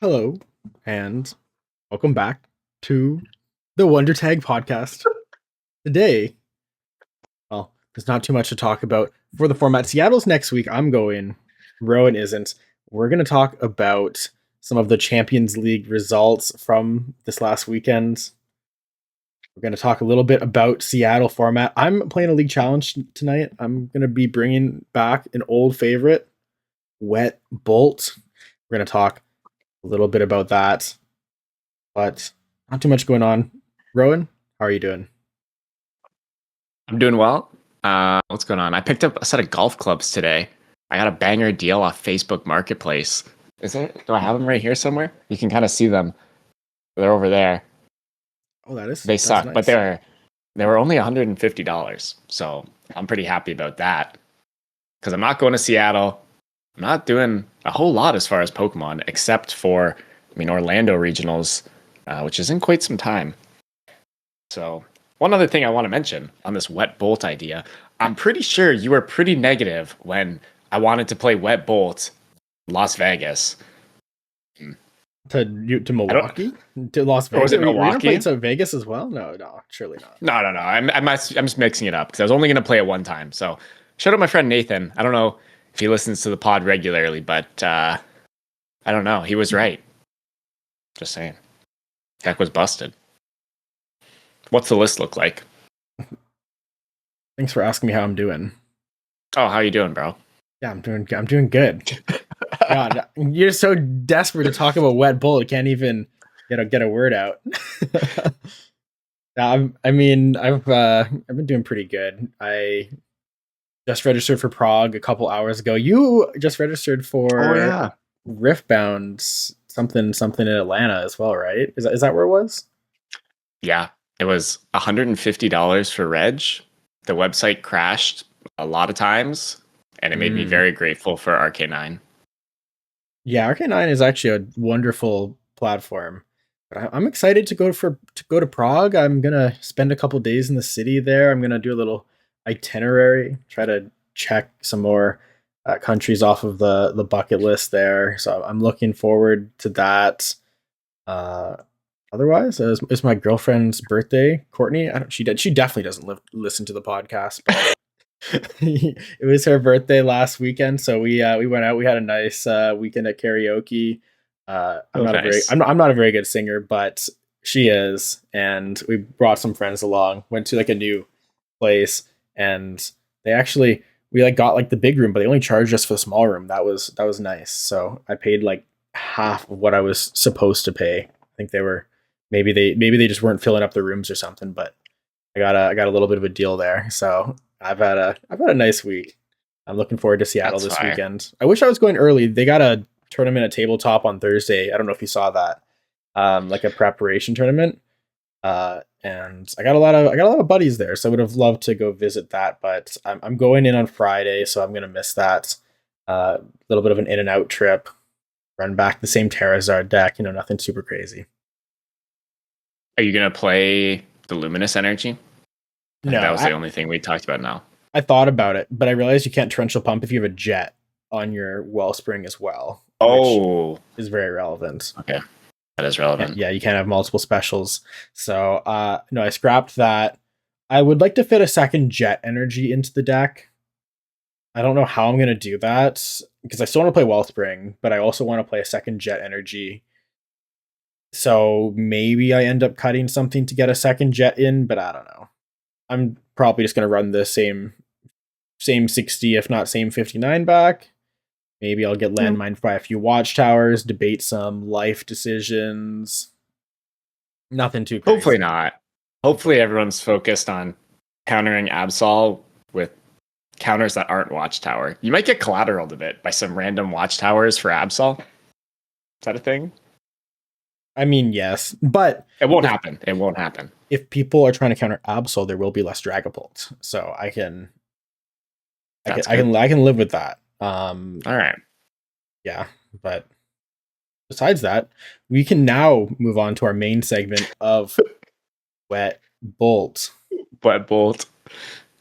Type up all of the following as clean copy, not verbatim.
Hello, and welcome back to the Wonder Tag podcast. Today, well, there's not too much to talk about for the format. Seattle's next week. I'm going. Rowan isn't. We're going to talk about some of the Champions League results from this last weekend. We're going to talk a little bit about Seattle format. I'm playing a league challenge tonight. I'm going to be bringing back an old favorite, Wet Bolt. We're going to talk a little bit about that, but not too much going on. Rowan, how are you doing? I'm doing well. What's going on? I picked up a set of golf clubs today. I got a banger deal off Facebook Marketplace. Do I have them right here somewhere? You can kind of see them. They're over there. Oh, They that's suck, but nice. they were only $150. So I'm pretty happy about that. Because I'm not going to Seattle. I'm not doing a whole lot as far as Pokemon, except for Orlando regionals, which is in quite some time. So one other thing I want to mention on this wet bolt idea, I'm pretty sure you were pretty negative when I wanted to play wet bolt Las Vegas. To I don't, Milwaukee, to Las or was Vegas. it Were you gonna play Milwaukee? to Vegas as well? No, no, surely not. No. I'm just mixing it up because I was only going to play it one time. So shout out my friend Nathan. I don't know if he listens to the pod regularly, but I don't know. He was right. Just saying. Tech was busted. What's the list look like? Thanks for asking me how I'm doing. Oh, how you doing, bro? Yeah, I'm doing good. God, you're so desperate to talk about Wet Bull, you can't even get a word out. I've been doing pretty good. I just registered for Prague a couple hours ago. You just registered Oh for yeah. Riftbound something in Atlanta as well, right? Is that where it was? Yeah, it was $150 for Reg. The website crashed a lot of times, and it made me Mm. very grateful for RK9. Yeah, Arcanine is actually a wonderful platform. But I'm excited to go to Prague. I'm gonna spend a couple days in the city there. I'm gonna do a little itinerary, try to check some more countries off of the bucket list there. So I'm looking forward to that. Uh, Otherwise, it's my girlfriend's birthday, Courtney. I don't, she definitely doesn't listen to the podcast, but it was her birthday last weekend, so we went out. We had a nice weekend at karaoke. Oh, nice. I'm not a very good singer, but she is, and we brought some friends along. Went to like a new place, and they actually we like got like the big room, but they only charged us for the small room. That was nice. So I paid like half of what I was supposed to pay. I think they were maybe they just weren't filling up the rooms or something, but I got a little bit of a deal there. So I've had a nice week. I'm looking forward to Seattle That's this fire. weekend. I wish I was going early. They got a tournament at tabletop on Thursday. I don't know if you saw that. Like a preparation tournament. And I got a lot of buddies there, so I would have loved to go visit that, but I'm going in on Friday, so I'm gonna miss that. A little bit of an in and out trip, run back the same Terrazard deck, nothing super crazy. Are you gonna play the Luminous Energy? I think that No, was the only thing we talked about now. I thought about it, but I realized you can't torrential pump if you have a jet on your wellspring as well, which Oh, is very relevant. okay. That is relevant. Yeah, you can't have multiple specials. So no, I scrapped that. I would like to fit a second jet energy into the deck. I don't know how I'm gonna do that because I still want to play Wellspring, but I also want to play a second jet energy. So maybe I end up cutting something to get a second jet in, but I don't know. I'm probably just gonna run the same 60, if not same 59 back. Maybe I'll get Yeah. landmined by a few watchtowers, debate some life decisions. Nothing too Hopefully crazy. not. Hopefully everyone's focused on countering Absol with counters that aren't Watchtower. You might get collateraled a bit by some random Watchtowers for Absol. Is that a thing? I mean, yes, but It won't if happen. It won't happen. if people are trying to counter Absol, there will be less Dragapult. So I can I can That's I good. can I can live with that. All right. Yeah, but besides that, we can now move on to our main segment of Wet Bolt. But Bolt.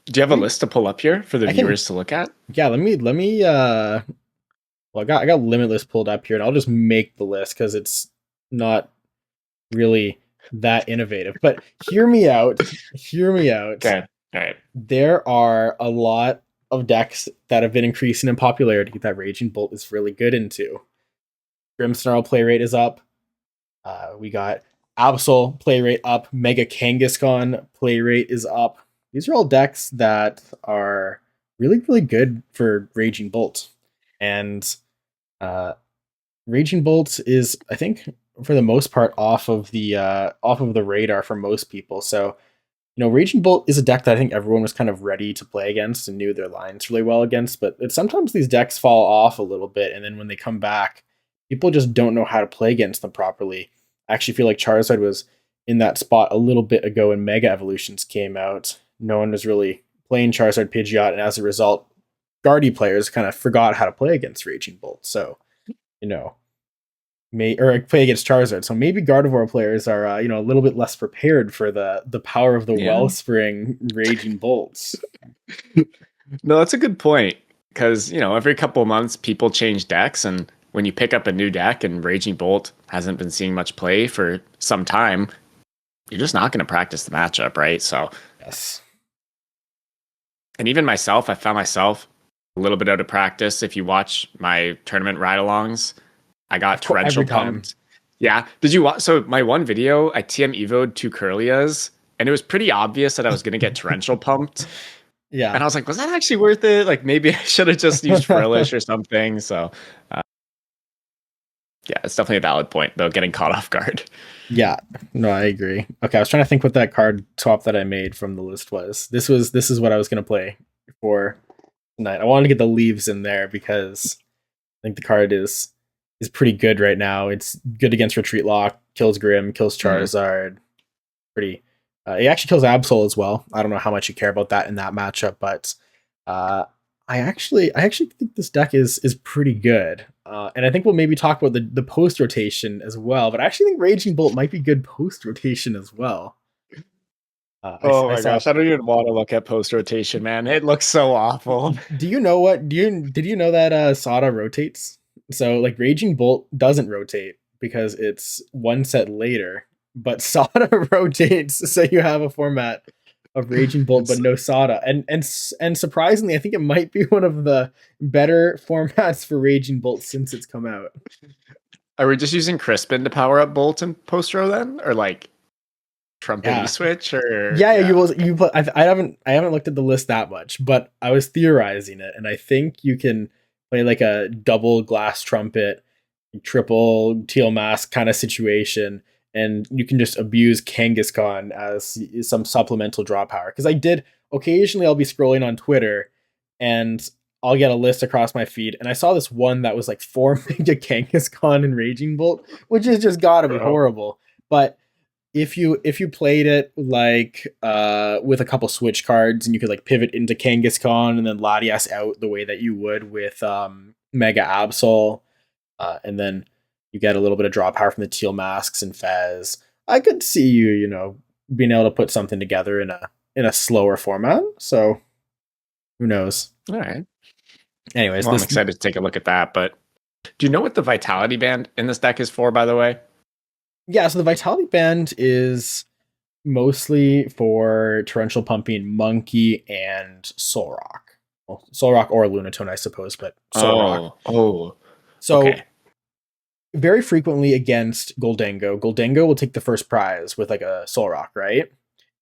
Do you have a Let me list to pull up here for the I can viewers to look at? Yeah, let me Well, I got Limitless pulled up here, and I'll just make the list because it's not really that innovative. But hear me out. Hear me out. Okay. All right. There are a lot of decks that have been increasing in popularity that Raging Bolt is really good into. Grimmsnarl play rate is up. We got Absol play rate up. Mega Kangaskhan play rate is up. These are all decks that are really, really good for Raging Bolt. And Raging Bolt is, I think, for the most part, off of the radar for most people. So, Raging Bolt is a deck that I think everyone was kind of ready to play against and knew their lines really well against. But sometimes these decks fall off a little bit, and then when they come back, people just don't know how to play against them properly. I actually feel like Charizard was in that spot a little bit ago when Mega Evolutions came out. No one was really playing Charizard Pidgeot, and as a result, Guardy players kind of forgot how to play against Raging Bolt. So, you know, play against Charizard. So maybe Gardevoir players are a little bit less prepared for the power of the Yeah. Wellspring Raging Bolts. No, that's a good point because every couple of months people change decks, and when you pick up a new deck and Raging Bolt hasn't been seeing much play for some time, you're just not going to practice the matchup, right? So Yes. And even myself, I found myself a little bit out of practice. If you watch my tournament ride-alongs, I got torrential every time. pumped. Yeah. Did you watch? So my one video, I TM Evo'd 2 Curlias, and it was pretty obvious that I was going to get torrential pumped. Yeah. And I was like, was that actually worth it? Like maybe I should have just used Frillish or something. So yeah, it's definitely a valid point though, getting caught off guard. Yeah. No, I agree. Okay, I was trying to think what that card swap that I made from the list was. This is what I was gonna play for tonight. I wanted to get the leaves in there because I think the card is pretty good right now. It's good against Retreat Lock, kills Grim, kills Charizard. Pretty. It actually kills Absol as well. I don't know how much you care about that in that matchup, but I actually think this deck is pretty good. And I think we'll maybe talk about the post rotation as well. But I actually think Raging Bolt might be good post rotation as well. Oh my gosh, I don't even want to look at post rotation, man. It looks so awful. Do you know what? Did you know that Sada rotates? So like Raging Bolt doesn't rotate because it's one set later, but Sada rotates. So you have a format of Raging Bolt, but no Sada. And surprisingly, I think it might be one of the better formats for Raging Bolt since it's come out. Are we just using Crispin to power up Bolt and post row then, or like Trumpet switch? Or I haven't looked at the list that much, but I was theorizing it, and I think you can play like a double Glass Trumpet, triple Teal Mask kind of situation, and you can just abuse Kangaskhan as some supplemental draw power. Because occasionally I'll be scrolling on Twitter, and I'll get a list across my feed, and I saw this one that was like 4 Mega Kangaskhan and Raging Bolt, which is just gotta be horrible. But if you played it like with a couple switch cards, and you could like pivot into Kangaskhan and then Latias out the way that you would with Mega Absol, and then you get a little bit of draw power from the Teal Masks and Fez, I could see you being able to put something together in a slower format. So who knows? All right. Anyways, I'm excited to take a look at that. But do you know what the Vitality Band in this deck is for, by the way? Yeah, so the Vitality Band is mostly for torrential pumping Monkey and Solrock. Well, Solrock or Lunatone, I suppose, but Solrock. So okay. Very frequently against Goldango, Goldango will take the first prize with like a Solrock, right?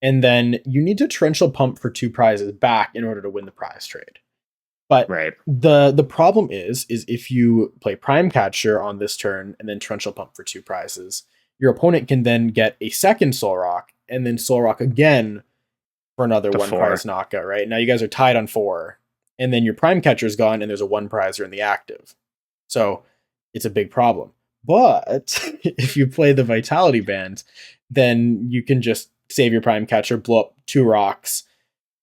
And then you need to torrential pump for 2 prizes back in order to win the prize trade. But right. the problem is if you play Prime Catcher on this turn and then torrential pump for 2 prizes, your opponent can then get a second Solrock and then Solrock again for another 1 prize knockout, right? Now you guys are tied on 4, and then your Prime Catcher's gone and there's a 1 prizer in the active. So it's a big problem. But if you play the Vitality Band, then you can just save your Prime Catcher, blow up 2 rocks,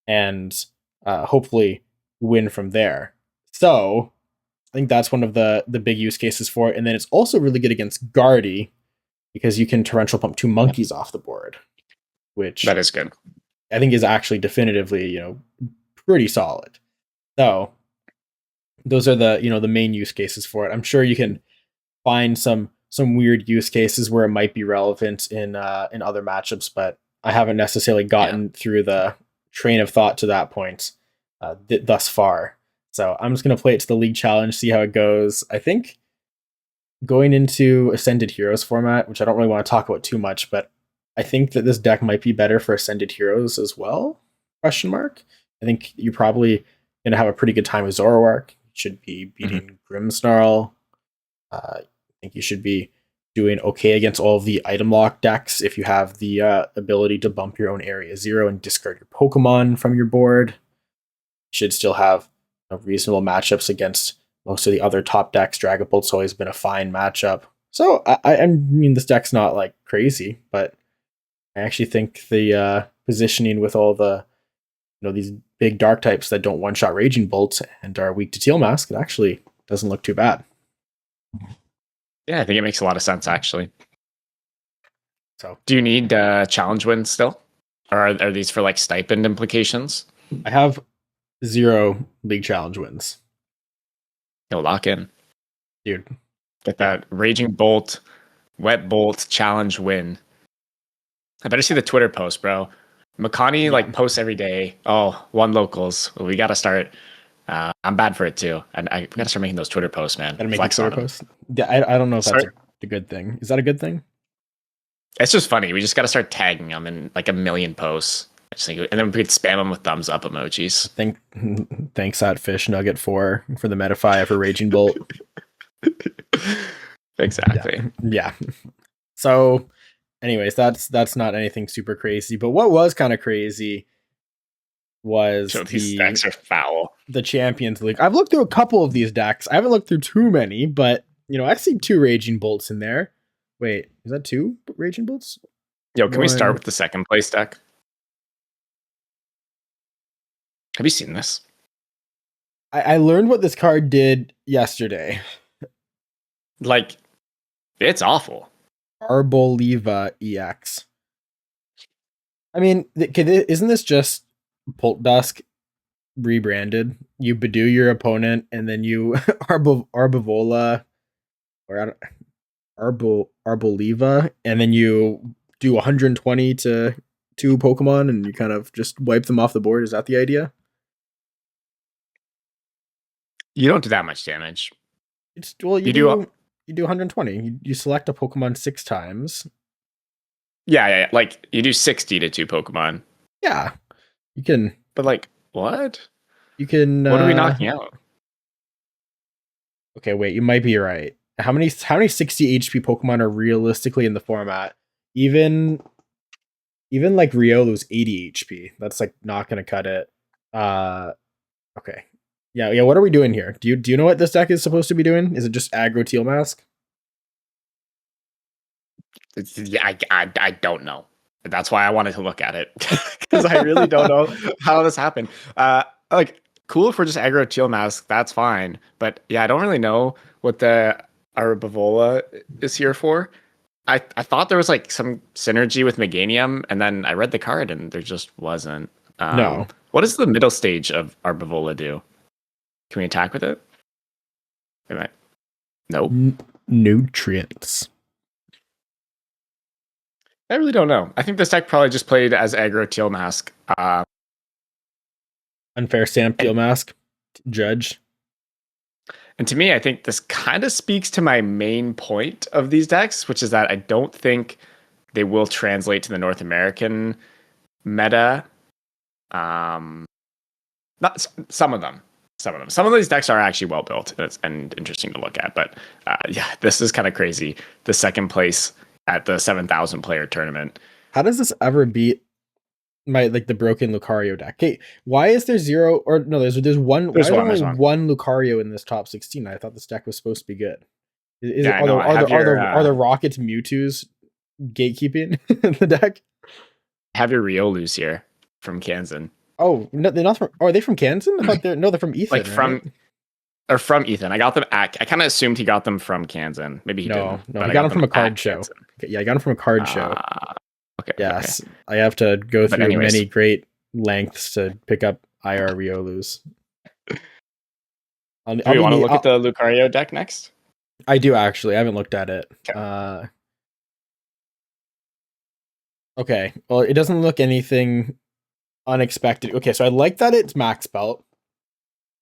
and hopefully win from there. So I think that's one of the big use cases for it. And then it's also really good against Guardy because you can torrential pump 2 monkeys off the board, which that is good. I think is actually definitively, pretty solid. So those are the main use cases for it. I'm sure you can find some weird use cases where it might be relevant in other matchups, but I haven't necessarily Yeah. gotten through the train of thought to that point thus far. So I'm just gonna play it to the league challenge, see how it goes. I think going into Ascended Heroes format, which I don't really want to talk about too much, but I think that this deck might be better for Ascended Heroes as well. Question mark. I think you're probably gonna have a pretty good time with Zoroark. You should be beating Grimmsnarl. I think you should be doing okay against all of the item lock decks if you have the ability to bump your own area 0 and discard your Pokemon from your board. You should still have reasonable matchups against most of the other top decks. Dragapult's always been a fine matchup. So I mean, this deck's not like crazy, but I actually think the positioning with all the these big dark types that don't one shot Raging Bolt and are weak to Teal Mask, it actually doesn't look too bad. Yeah, I think it makes a lot of sense actually. So, do you need challenge wins still, or are these for like stipend implications? I have 0 league challenge wins. You'll lock in, dude. Get that Raging Bolt, Wet Bolt challenge win. I better see the Twitter post, bro. Makani like posts every day. Oh, 1 locals. We got to start. I'm bad for it too, and I got to start making those Twitter posts, man. Gotta make a Twitter post. Yeah, I don't know if that's a good thing. Is that a good thing? It's just funny. We just got to start tagging them in like a million posts. And then we could spam them with thumbs up emojis. Thanks at Fish Nugget 4 for the Metafy for Raging Bolt. Exactly. Yeah. So, anyways, that's not anything super crazy. But what was kind of crazy was these decks are foul. The Champions League. I've looked through a couple of these decks. I haven't looked through too many, but I see 2 Raging Bolts in there. Wait, is that 2 Raging Bolts? Yo, can we start with the second place deck? Have you seen this? I learned what this card did yesterday. Like, it's awful. Arboliva EX. I mean, isn't this just Pult Dusk rebranded? You Badoo your opponent, and then you Arbivola or Arboliva, and then you do 120 to 2 Pokemon, and you kind of just wipe them off the board. Is that the idea? You don't do that much damage. You do 120. You select a Pokemon 6 times. Yeah. Like you do 60 to 2 Pokemon. Yeah, you can. But like, what? You can. What are we knocking out? Okay, wait. You might be right. How many 60 HP Pokemon are realistically in the format? Even like Riolu's 80 HP. That's like not gonna cut it. Okay. Yeah. What are we doing here? Do you know what this deck is supposed to be doing? Is it just aggro Teal Mask? Yeah, I don't know. That's why I wanted to look at it because I really don't know how this happened. Like, cool if we're just aggro Teal Mask. That's fine. But yeah, I don't really know what the Arbavola is here for. I thought there was like some synergy with Meganium, and then I read the card and there just wasn't. No. What does the middle stage of Arbavola do? Can we attack with it? Nope. Nutrients. I really don't know. I think this deck probably just played as aggro Teal Mask. Unfair stamp Teal Mask. Judge. And to me, I think this kind of speaks to my main point of these decks, which is that I don't think they will translate to the North American meta. Not some of them. Some of these decks are actually well built and interesting to look at. But yeah, this is kind of crazy. The second place at the 7,000 player tournament. How does this ever beat the broken Lucario deck? Okay, why is there 0 or no? There's one. There's only one Lucario in this top 16. I thought this deck was supposed to be good. Are the Rockets Mewtwo's gatekeeping the deck? Have your Riolus here from Kansan. Oh no, they're not from. Oh, are they from Kansan? I thought they're from Ethan. From Ethan. I got them. I kind of assumed he got them from Kansan. Maybe he didn't. No, I got them from a card show. Okay, yeah, I got them from a card show. Okay. Yes, okay. I have to go through many great lengths to pick up IR Riolus. Do we want to look at the Lucario deck next? I do actually. I haven't looked at it. Okay. Okay. Well, it doesn't look anything unexpected. Okay, so I like that it's max belt.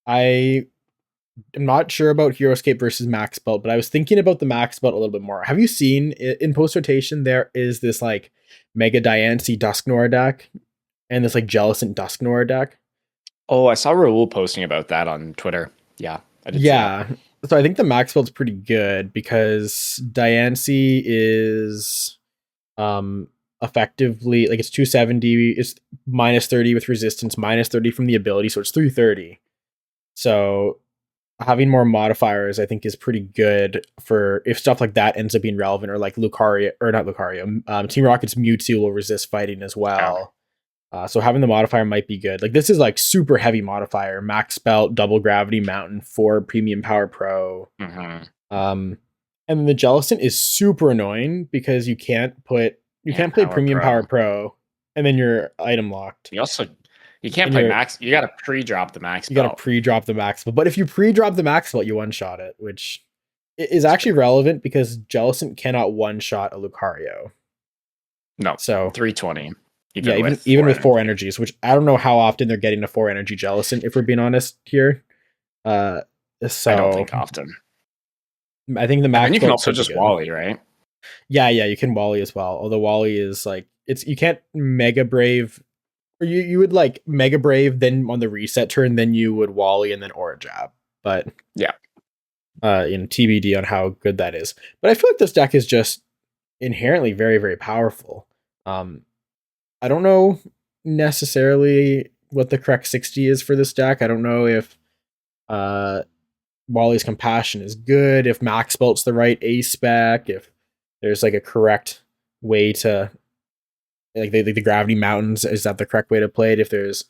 I am not sure about Heroescape versus max belt, but I was thinking about the max belt a little bit more. Have you seen in post rotation there is this like Mega Diancie Dusknoir deck and this like Jellicent Dusknoir deck? Oh, I saw Raul posting about that on Twitter. Yeah, I did see that. Yeah. So I think the max belt's pretty good because Diancie is effectively like it's 270, it's minus 30 with resistance, minus 30 from the ability, so it's 330. So having more modifiers I think is pretty good for if stuff like that ends up being relevant, or like Lucario, or not Lucario, Team Rocket's Mewtwo will resist fighting as well. So having the modifier might be good. Like this is like super heavy modifier, max belt, double gravity mountain, 4 premium power pro. And then the Jellicent is super annoying because you can't play premium power pro and then you're item locked. You can't play max. You got to pre-drop the max belt. You got to pre-drop the max belt. But if you pre-drop the max belt, you one-shot it, which is actually relevant because Jellicent cannot one-shot a Lucario. No. So 320. Even with 4 energies, which I don't know how often they're getting a 4 energy Jellicent, if we're being honest here. So I don't think often. I think the max. And you can also just Wally, right? Yeah, you can Wally as well. Although Wally is like you can't Mega Brave, or you would like Mega Brave, then on the reset turn, then you would Wally and then Aura Jab. But yeah, TBD on how good that is. But I feel like this deck is just inherently very, very powerful. I don't know necessarily what the correct 60 is for this deck. I don't know if Wally's Compassion is good, if Max Belt's the right A spec, if there's like a correct way to like the Gravity Mountains, is that the correct way to play it, if there's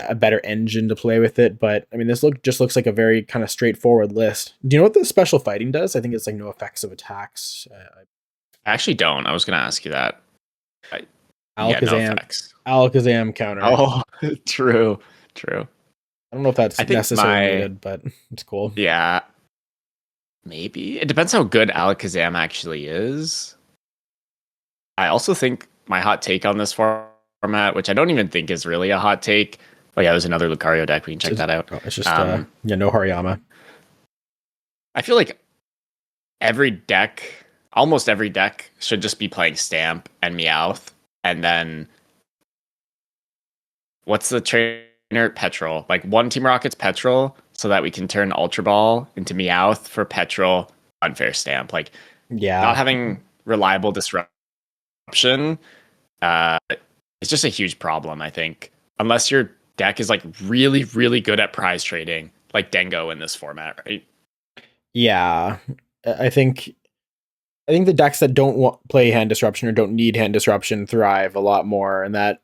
a better engine to play with it. But I mean, this just looks like a very kind of straightforward list. Do you know what the special fighting does? I think it's like no effects of attacks. I actually don't. I was going to ask you that. Alakazam counter. Oh, true. I don't know if that's necessarily needed, but it's cool. Yeah. Maybe. It depends how good Alakazam actually is. I also think my hot take on this format, which I don't even think is really a hot take. Oh yeah, there's another Lucario deck. We can check that out. It's just no Hariyama. I feel like almost every deck should just be playing Stamp and Meowth, and then what's the trainer? Petrol. Like one Team Rocket's Petrol, so that we can turn Ultra Ball into Meowth for Petrol. Unfair Stamp. Like, not having reliable disruption is just a huge problem, I think. Unless your deck is like really, really good at prize trading, like Dengo in this format, right? Yeah. I think the decks that don't play hand disruption or don't need hand disruption thrive a lot more, and that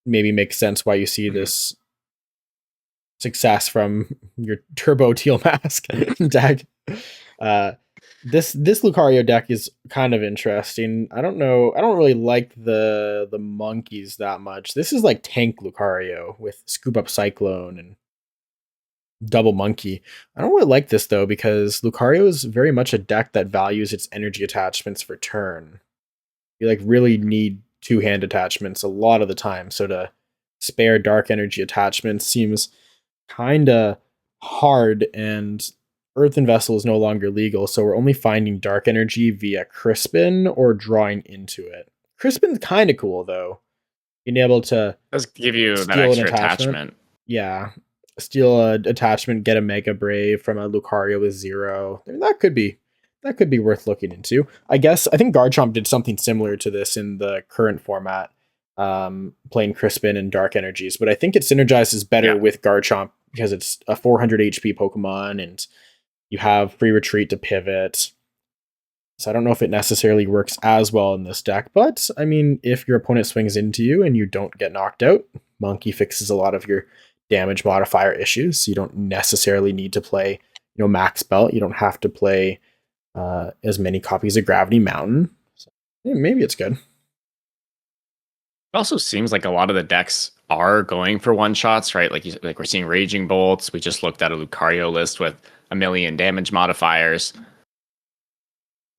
maybe makes sense why you see this success from your Turbo Teal Mask deck. This Lucario deck is kind of interesting. I don't know. I don't really like the monkeys that much. This is like tank Lucario with Scoop Up Cyclone and double monkey. I don't really like this though, because Lucario is very much a deck that values its energy attachments for turn. You like really need 2-hand attachments a lot of the time. So to spare dark energy attachments seems kind of hard, and Earthen Vessel is no longer legal, so we're only finding dark energy via Crispin or drawing into it. Crispin's kind of cool though, being able to does give you that extra attachment. Yeah, steal an attachment, get a Mega Brave from a Lucario with 0. I mean, that could be worth looking into. I think Garchomp did something similar to this in the current format, playing Crispin and Dark Energies, but I think it synergizes better with Garchomp because it's a 400 HP Pokemon and you have free retreat to pivot. So I don't know if it necessarily works as well in this deck, but I mean, if your opponent swings into you and you don't get knocked out, Monkey fixes a lot of your damage modifier issues. You don't necessarily need to play, Max Belt. You don't have to play as many copies of Gravity Mountain. So maybe it's good. It also seems like a lot of the decks are going for one shots, right? Like we're seeing Raging Bolts. We just looked at a Lucario list with a million damage modifiers.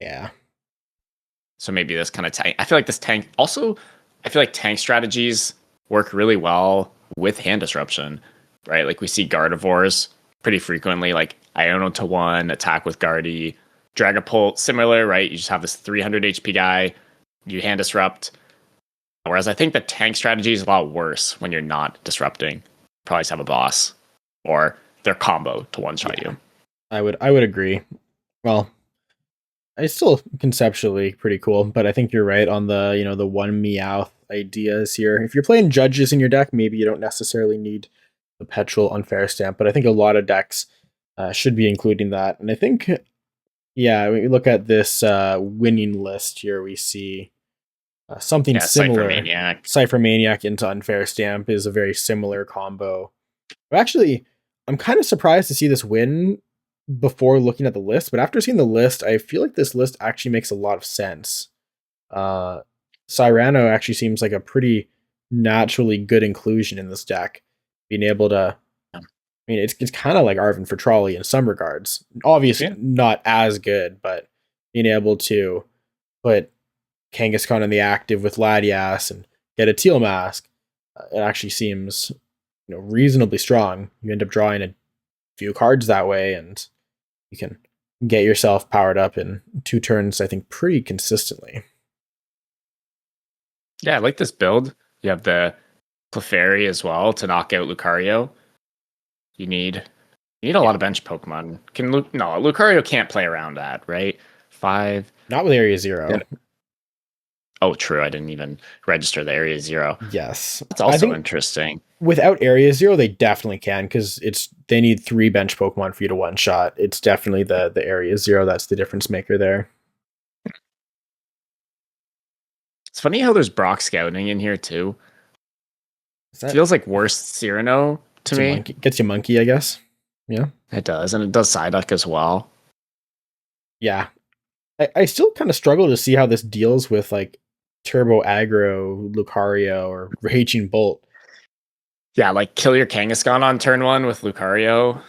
Yeah. So maybe this kind of tank. I feel like this tank also. I feel like tank strategies work really well with hand disruption, right? Like we see Gardevoirs pretty frequently, like Iono to one attack with Guardy, Dragapult similar, right? You just have this 300 HP guy, you hand disrupt. Whereas I think the tank strategy is a lot worse when you're not disrupting. Probably just have a boss or their combo to one shot you. I would agree. Well, it's still conceptually pretty cool, but I think you're right on the, the one Meowth ideas here. If you're playing judges in your deck, maybe you don't necessarily need the petrol unfair stamp, but I think a lot of decks should be including that. And I think, yeah, when we look at this winning list here, we see something Cypher similar. Maniac. Cypher Maniac into unfair stamp is a very similar combo. Actually, I'm kind of surprised to see this win before looking at the list, but after seeing the list, I feel like this list actually makes a lot of sense. Cyrano actually seems like a pretty naturally good inclusion in this deck. Being able to, I mean, it's kind of like Arvin for Trolley in some regards. Obviously, not as good, but being able to put Kangaskhan in the active with Latias and get a Teal Mask, it actually seems reasonably strong. You end up drawing a few cards that way, and you can get yourself powered up in 2 turns, I think, pretty consistently. Yeah, I like this build. You have the Clefairy as well to knock out Lucario. You need a lot of bench Pokemon. Lucario can't play around that, right? 5. Not with Area 0. Yeah. Oh, true. I didn't even register the Area 0. Yes. That's also interesting. Without Area 0, they definitely can, because they need 3 bench Pokemon for you to one-shot. It's definitely the Area 0 that's the difference maker there. It's funny how there's Brock Scouting in here, too. Feels like worst Cyrano to me. Gets you Monkey, I guess. Yeah. It does, and it does Psyduck as well. Yeah. I still kind of struggle to see how this deals with, like, Turbo Aggro, Lucario, or Raging Bolt. Yeah, like kill your Kangaskhan on turn 1 with Lucario.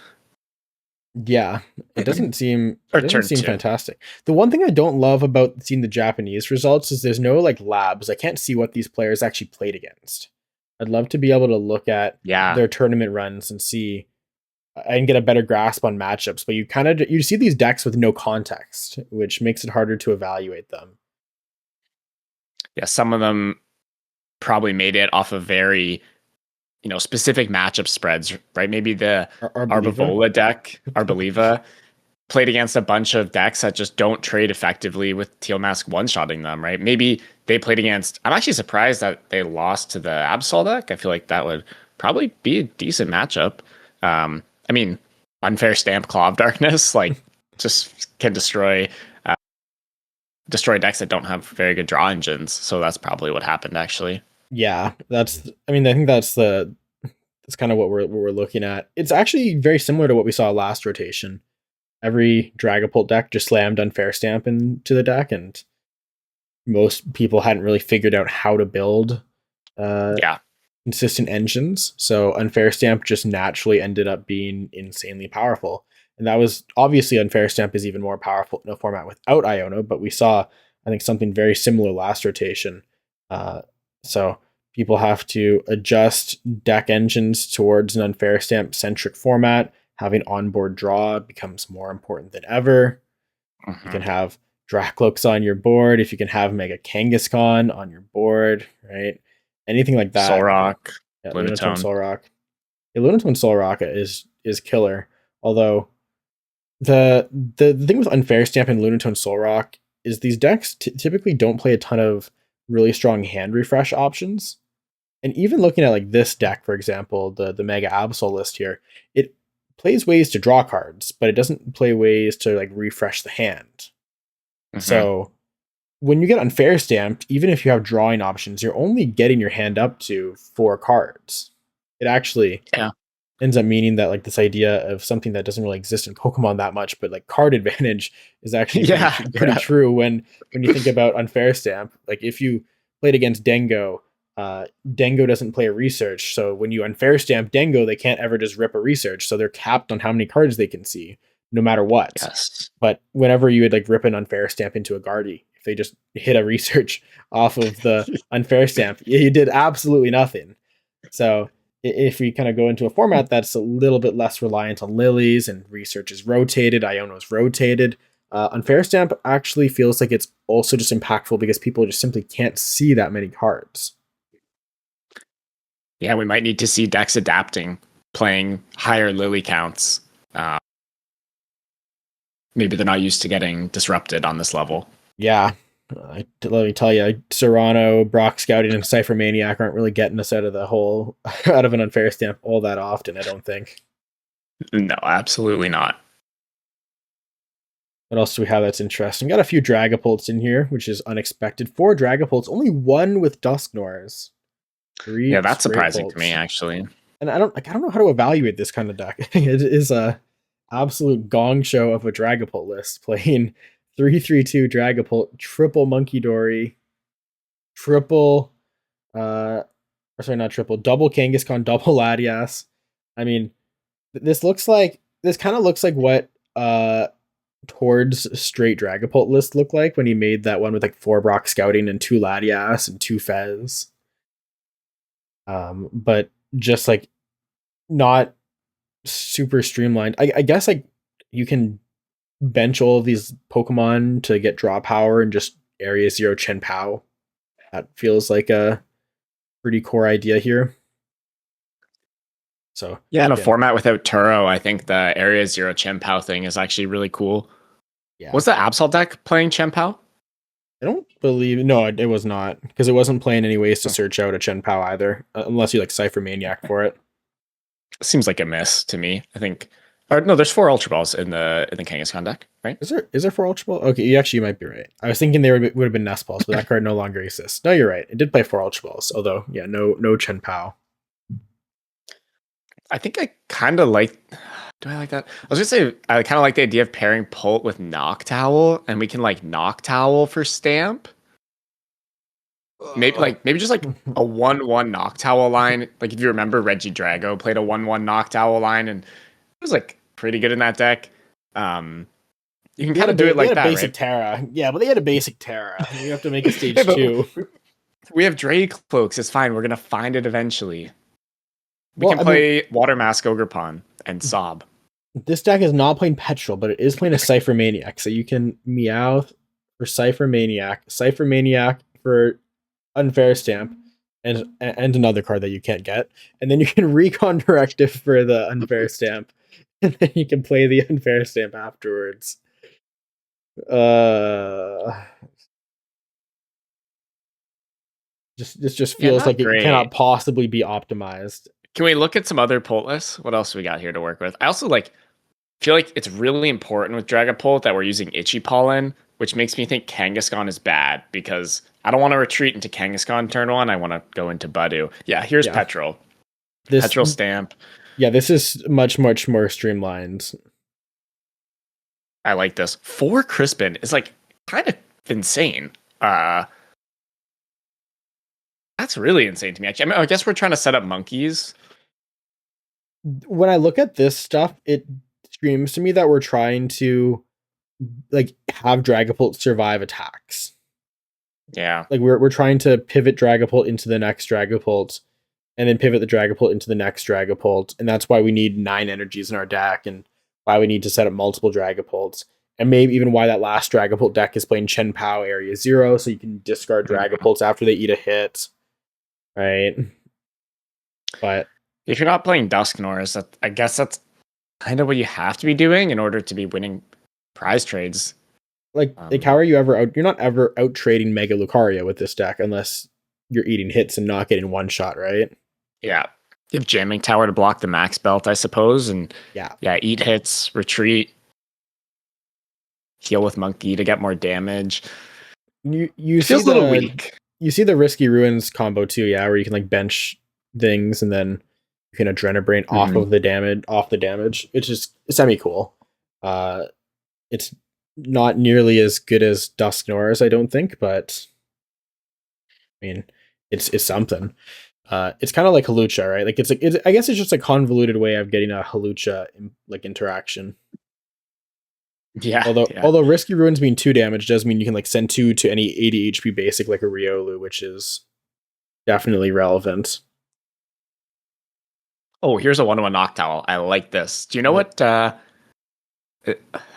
Yeah, it doesn't seem fantastic. The one thing I don't love about seeing the Japanese results is there's no like labs. I can't see what these players actually played against. I'd love to be able to look at their tournament runs and see and get a better grasp on matchups, but you see these decks with no context, which makes it harder to evaluate them. Yeah, some of them probably made it off of very specific matchup spreads, right? Maybe the Arboliva deck, Arboliva, played against a bunch of decks that just don't trade effectively with Teal Mask one-shotting them, right? Maybe they played against... I'm actually surprised that they lost to the Absol deck. I feel like that would probably be a decent matchup. I mean, unfair stamp Claw of Darkness, like, just can destroy decks that don't have very good draw engines. So that's probably what happened, actually. Yeah, I think that's kind of what we're looking at. It's actually very similar to what we saw last rotation. Every Dragapult deck just slammed Unfair Stamp into the deck, and most people hadn't really figured out how to build consistent engines. So Unfair Stamp just naturally ended up being insanely powerful. And that was obviously Unfair Stamp is even more powerful in a format without Iono, but we saw, I think, something very similar last rotation. So people have to adjust deck engines towards an Unfair Stamp centric format. Having onboard draw becomes more important than ever. You can have Dracloaks on your board. If you can have Mega Kangaskhan on your board, right? Anything like that. Solrock, Lunatone Solrock. Yeah, Lunatone Solrock is killer. Although the thing with Unfair Stamp and Lunatone Solrock is these decks typically don't play a ton of really strong hand refresh options. And even looking at like this deck, for example, the Mega Absol list here, it plays ways to draw cards, but it doesn't play ways to like refresh the hand. So when you get Unfair Stamped, even if you have drawing options, you're only getting your hand up to 4 cards. It actually ends up meaning that like this idea of something that doesn't really exist in Pokemon that much, but like card advantage is actually pretty true when you think about Unfair Stamp. Like if you played against Dengo Dengo doesn't play a research. So when you unfair stamp Dengo, they can't ever just rip a research. So they're capped on how many cards they can see, no matter what. Yes. But whenever you would like rip an unfair stamp into a Guardy, if they just hit a research off of the unfair stamp, you did absolutely nothing. So if we kind of go into a format that's a little bit less reliant on lilies and research is rotated, Iono's rotated, unfair stamp actually feels like it's also just impactful because people just simply can't see that many cards. Yeah, we might need to see decks adapting, playing higher lily counts. Maybe they're not used to getting disrupted on this level. Yeah. Let me tell you, Serrano, Brock Scouting, and Cypher Maniac aren't really getting us out of the hole, out of an unfair stamp all that often, I don't think. No, absolutely not. What else do we have that's interesting? Got a few Dragapults in here, which is unexpected. 4 Dragapults, only 1 with Dusknoirs. 3 Yeah, that's straight surprising bolts. to me, actually. And I don't know how to evaluate this kind of deck. It is a absolute gong show of a Dragapult list, playing 3/3/2 Dragapult, triple Monkey Dory, triple not triple, double Kangaskhan, double Latias. I mean, this kind of looks like what Tord's straight Dragapult list looked like when he made that one with like 4 Brock Scouting and 2 Latias and 2 Fez. But just like not super streamlined. I guess like you can bench all of these Pokemon to get draw power and just area 0 Chen Pao. That feels like a pretty core idea here. So yeah, in a format without Turo, I think the Area Zero Chien-Pao thing is actually really cool. Yeah. Was the Absol deck playing Chien-Pao? I don't believe no, it was not because it wasn't playing any ways to search out a Chen Pao either, unless you like Cypher Maniac for it. Seems like a miss to me. I think, or no, there's 4 Ultra Balls in the Kangaskhan deck, right? Is there 4 Ultra Balls? Okay, you might be right. I was thinking there would have been Nest Balls, but that card no longer exists. No, you're right. It did play 4 Ultra Balls, although yeah, no Chen Pao. I think I kind of like. Do I like that? I was gonna say I kind of like the idea of pairing Pult with Noctowl, and we can like Noctowl for stamp. Maybe just like a 1/1 Noctowl line. Like if you remember, Reggie Drago played a 1/1 Noctowl line, and it was like pretty good in that deck. You can kind of do it like that, basic right? Terra. Yeah, but they had a basic Terra. You have to make a stage Yeah, but 2. we have Drake Cloaks. It's fine. We're gonna find it eventually. We can play Water Mask Ogerpon and Sob. This deck is not playing Petrol, but it is playing a Cypher Maniac. So you can Meowth for Cypher Maniac for Unfair Stamp, and another card that you can't get. And then you can Recon Directive for the Unfair Stamp. And then you can play the Unfair Stamp afterwards. Just feels like it cannot possibly be optimized. Can we look at some other Pult lists? What else do we got here to work with? I also feel like it's really important with Dragapult that we're using Itchy Pollen, which makes me think Kangaskhan is bad because I don't want to retreat into Kangaskhan turn 1. I want to go into Budu. Yeah, here's Petrol. Petrol Stamp. Yeah, this is much more streamlined. I like this. 4 Crispin is like kind of insane. That's really insane to me. Actually, I guess we're trying to set up monkeys. When I look at this stuff, it screams to me that we're trying to like have Dragapult survive attacks. Yeah. Like we're trying to pivot Dragapult into the next Dragapult and then pivot the Dragapult into the next Dragapult. And that's why we need 9 energies in our deck and why we need to set up multiple Dragapults. And maybe even why that last Dragapult deck is playing Chen Pao Area 0, so you can discard Dragapults after they eat a hit. Right? But if you're not playing Dusknoirs, I guess that's kind of what you have to be doing in order to be winning prize trades. Like how are you ever out? You're not ever out trading Mega Lucario with this deck unless you're eating hits and not getting one shot, right? Yeah. You have Jamming Tower to block the max belt, I suppose, and yeah, eat hits, retreat, heal with Monkey to get more damage. You it feels a little weak. You see the Risky Ruins combo too, yeah, where you can like bench things and then you can Adrenabrain off the damage. It's just semi cool. It's not nearly as good as Dusknoirs, I don't think, but I mean, it's something. It's kind of like Halucha, right? Like I guess it's just a convoluted way of getting a Halucha like interaction. Yeah, yeah. Although Risky Ruins being 2 damage does mean you can like send 2 to any 80 HP basic like a Riolu, which is definitely relevant. Oh, here's a 1/1 Noctowl. I like this. Do you know what? Uh,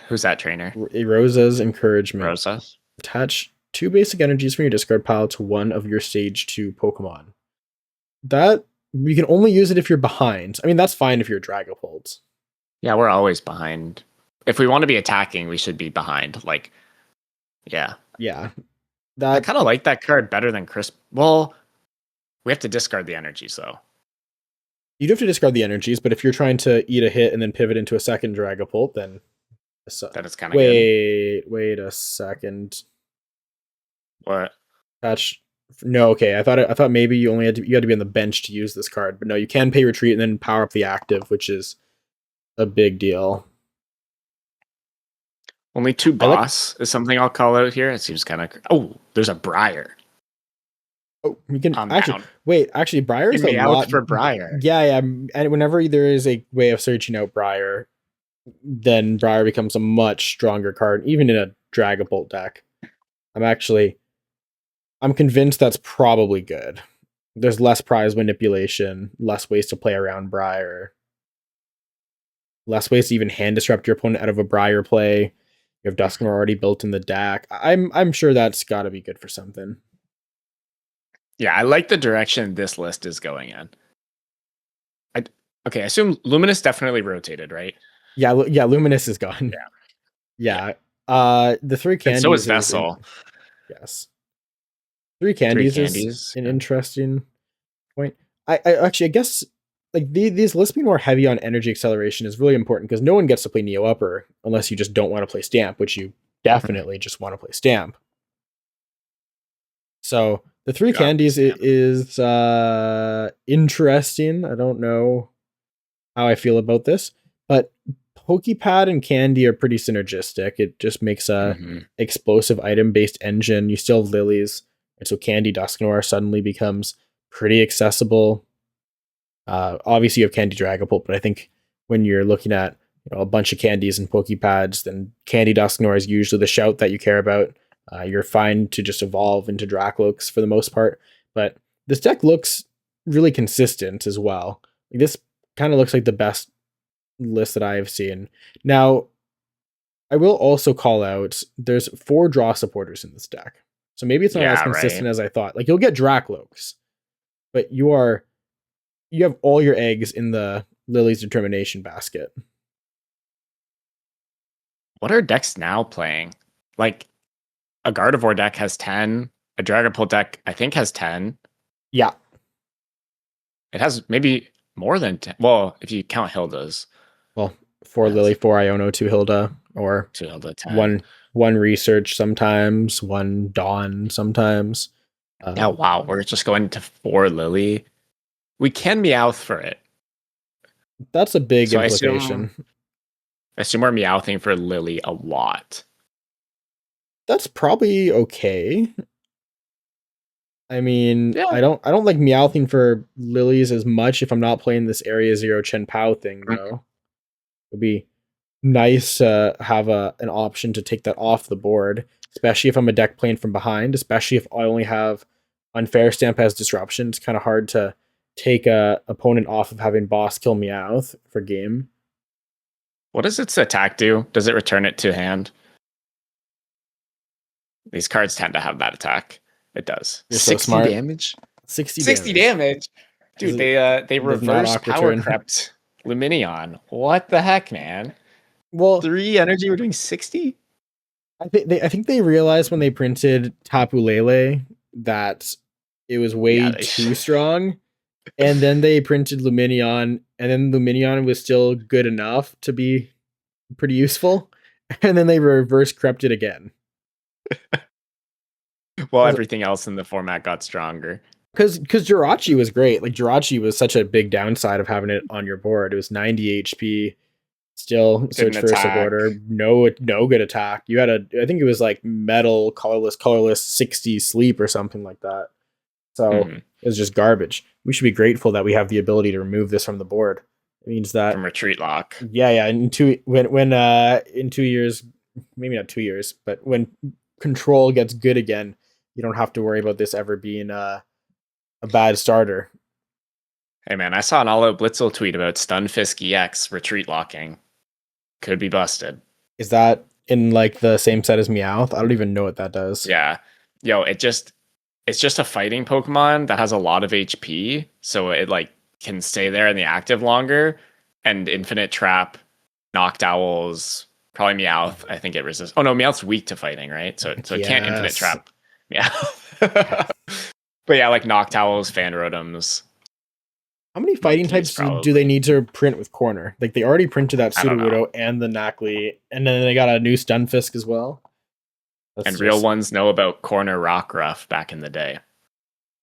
who's that trainer? Rosa's Encouragement. Rosa. Attach 2 basic energies from your discard pile to one of your stage 2 Pokemon. That you can only use it if you're behind. I mean, that's fine if you're Dragapult. Yeah, we're always behind. If we want to be attacking, we should be behind. Like, yeah. Yeah. I kind of like that card better than Crisp. Well, we have to discard the energies, though. You do have to discard the energies, but if you're trying to eat a hit and then pivot into a second Dragapult, then that is kind of good. Wait a second. What? Attach. No, okay. I thought maybe you had to be on the bench to use this card, but no, you can pay retreat and then power up the active, which is a big deal. Only 2 boss is something I'll call out here. It seems kind of. Oh, there's a Briar. Oh, you can actually Briar is a lot for Briar. Yeah, and whenever there is a way of searching out Briar, then Briar becomes a much stronger card, even in a Dragapult deck. I'm convinced that's probably good. There's less prize manipulation, less ways to play around Briar, less ways to even hand disrupt your opponent out of a Briar play. You have Dusknoir already built in the deck. I'm sure that's got to be good for something. Yeah, I like the direction this list is going in. I assume Luminous definitely rotated, right? Yeah, Luminous is gone. Yeah. The 3 candies. And so is Vessel. Yes. 3 candies is an interesting point. I guess like these lists being more heavy on energy acceleration is really important because no one gets to play Neo Upper unless you just don't want to play Stamp, which you definitely just want to play Stamp. So the 3 candies is interesting. I don't know how I feel about this, but Pokepad and Candy are pretty synergistic. It just makes a explosive item based engine. You still have lilies, and so Candy Dusknoir suddenly becomes pretty accessible. Obviously, you have Candy Dragapult, but I think when you're looking at a bunch of candies and Pokepads, then Candy Dusknoir is usually the shout that you care about. You're fine to just evolve into Dracloaks for the most part, but this deck looks really consistent as well. Like, this kind of looks like the best list that I have seen. Now, I will also call out there's 4 draw supporters in this deck, so maybe it's not as consistent as I thought. Like, you'll get Dracloaks, but you have all your eggs in the Lily's Determination basket. What are decks now playing? Like, a Gardevoir deck has 10. A Dragapult deck, I think, has 10. Yeah. It has maybe more than 10. Well, if you count Hilda's. Well, 4 Lily, 4 Iono, 2 Hilda, or 2 Hilda, 10. One Research sometimes, 1 Dawn sometimes. Yeah, wow. We're just going to 4 Lily. We can Meowth for it. That's a big implication. I assume we're Meowthing for Lily a lot. That's probably okay. I mean, yeah. I don't like Meowthing for lilies as much if I'm not playing this Area 0 Chen Pao thing, though. It'd be nice to have an option to take that off the board, especially if I'm a deck playing from behind, especially if I only have Unfair Stamp as Disruption. It's kind of hard to take a opponent off of having boss kill Meowth for game. What does its attack do? Does it return it to hand? These cards tend to have that attack. It does. You're 60 so damage? 60 damage. Dude, they reverse power crept Lumineon. What the heck, man? Well, 3 energy, we're doing 60? I think they realized when they printed Tapu Lele that it was way too strong. And then they printed Lumineon, and then Lumineon was still good enough to be pretty useful. And then they reverse crept it again. Well, everything else in the format got stronger. Because Jirachi was great. Like, Jirachi was such a big downside of having it on your board. It was 90 HP, still search for a supporter, no good attack. You had I think it was like metal, colorless, 60 sleep or something like that. So it's just garbage. We should be grateful that we have the ability to remove this from the board. It means that from retreat lock. yeah, in 2 years, maybe not 2 years, but when control gets good again, you don't have to worry about this ever being a bad starter. Hey man, I saw an All Out Blitzel tweet about Stunfisk EX retreat locking. Could be busted. Is that in like the same set as Meowth? I don't even know what that does. Yeah. Yo, it's just a fighting Pokemon that has a lot of HP, so it like can stay there in the active longer. And Infinite Trap, Noctowls, probably Meowth. I think it resists. Oh no, Meowth's weak to fighting, right? So it can't Infinite Trap. Yeah. But yeah, like Noctowls, Fanrotoms. How many fighting types do they need to print with corner? Like they already printed that Sudowoodo and the Knackley, and then they got a new Stunfisk as well. And real ones know about corner Rockruff back in the day.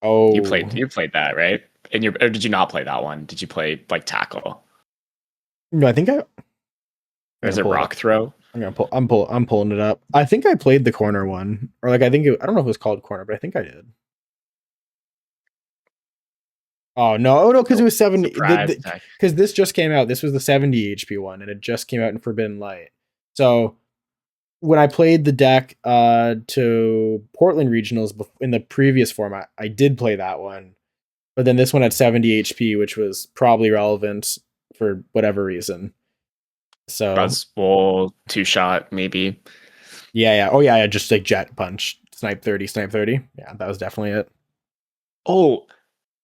Oh, you played that, right? Or did you not play that one? Did you play like Tackle? No, I think Or is it Rock Throw? I'm pulling it up. I think I played the corner one, or like I don't know if it was called corner, but I think I did. Oh no, because it was 70. Because this just came out. This was the 70 HP one, and it just came out in Forbidden Light. So when I played the deck to Portland Regionals in the previous format, I did play that one. But then this one had 70 HP, which was probably relevant for whatever reason. So Buzzwole, 2-shot, maybe. Yeah. Oh yeah, just like Jet Punch, Snipe 30. Yeah, that was definitely it. Oh,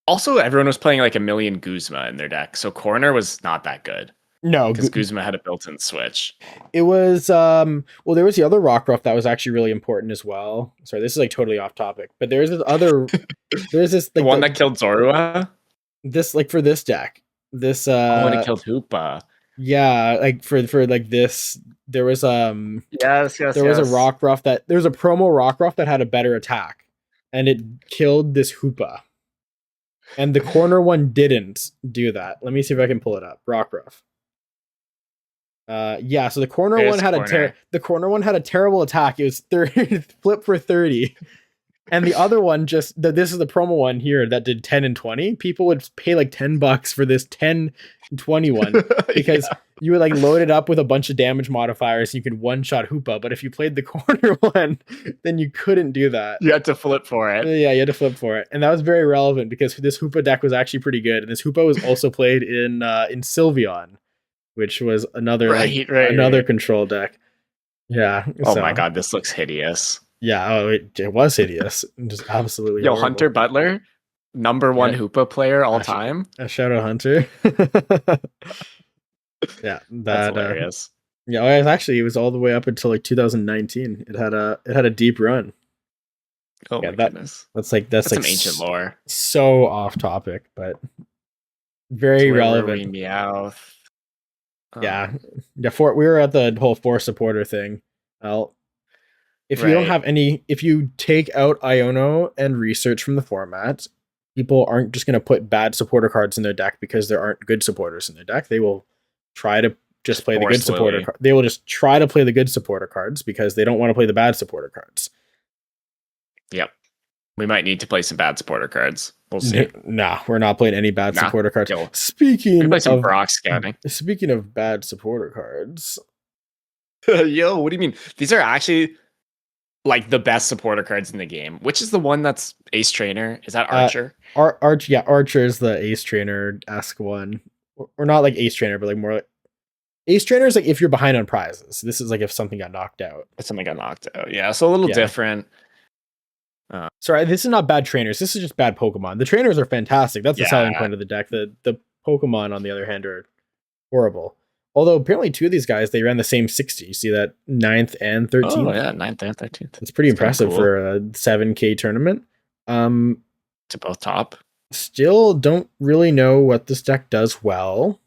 also everyone was playing like a million Guzma in their deck, so corner was not that good. No, because Guzma had a built-in switch. It was well, there was the other Rockruff that was actually really important as well. Sorry, this is like totally off topic, but there's this other there's this like, the one that killed Zorua. This like for this deck. This when it killed Hoopa. Yeah, like for like this, there was yes there was a Rockruff there was a promo Rockruff that had a better attack, and it killed this Hoopa. And the corner one didn't do that. Let me see if I can pull it up. Rockruff. Yeah, so the corner one had a terrible attack. It was 30 flip for 30. And the other one this is the promo one here that did 10 and 20. People would pay like $10 for this 10 and 21 because you would like load it up with a bunch of damage modifiers and you could one-shot Hoopa, but if you played the corner one, then you couldn't do that. You had to flip for it. Yeah, you had to flip for it. And that was very relevant because this Hoopa deck was actually pretty good. And this Hoopa was also played in Sylveon, which was another another control deck. Yeah. Oh my god, this looks hideous. Yeah, it was hideous. Just absolutely horrible. Hunter Butler, number one Hoopa player all time. Shout out Hunter. Yeah, that's hilarious. Yeah, it was all the way up until like 2019. It had a deep run. Oh my goodness. That's like some ancient lore. So off topic, but very relevant. Meowth. Yeah. We were at the whole force supporter thing. Well, if you don't have if you take out Iono and research from the format, people aren't just going to put bad supporter cards in their deck because there aren't good supporters in their deck. They will try to just play the good supporter cards. They will just try to play the good supporter cards because they don't want to play the bad supporter cards. Yep. We might need to play some bad supporter cards. We'll see. Nah, we're not playing any bad supporter cards. Yo, Speaking of Brock scouting. Speaking of bad supporter cards. Yo, what do you mean? These are actually like the best supporter cards in the game. Which is the one that's Ace Trainer? Is that Archer? Archer is the Ace Trainer-esque one. Or not like Ace Trainer, but like more like Ace Trainer is like if you're behind on prizes. This is like if something got knocked out. If something got knocked out. Yeah, so a little different. Sorry, this is not bad trainers. This is just bad Pokemon. The trainers are fantastic. That's the selling point of the deck. The Pokemon, on the other hand, are horrible. Although apparently two of these guys, they ran the same 60. You see that 9th and 13th? Oh yeah, 9th and 13th. It's pretty impressive for a 7K tournament. To both top. Still don't really know what this deck does well.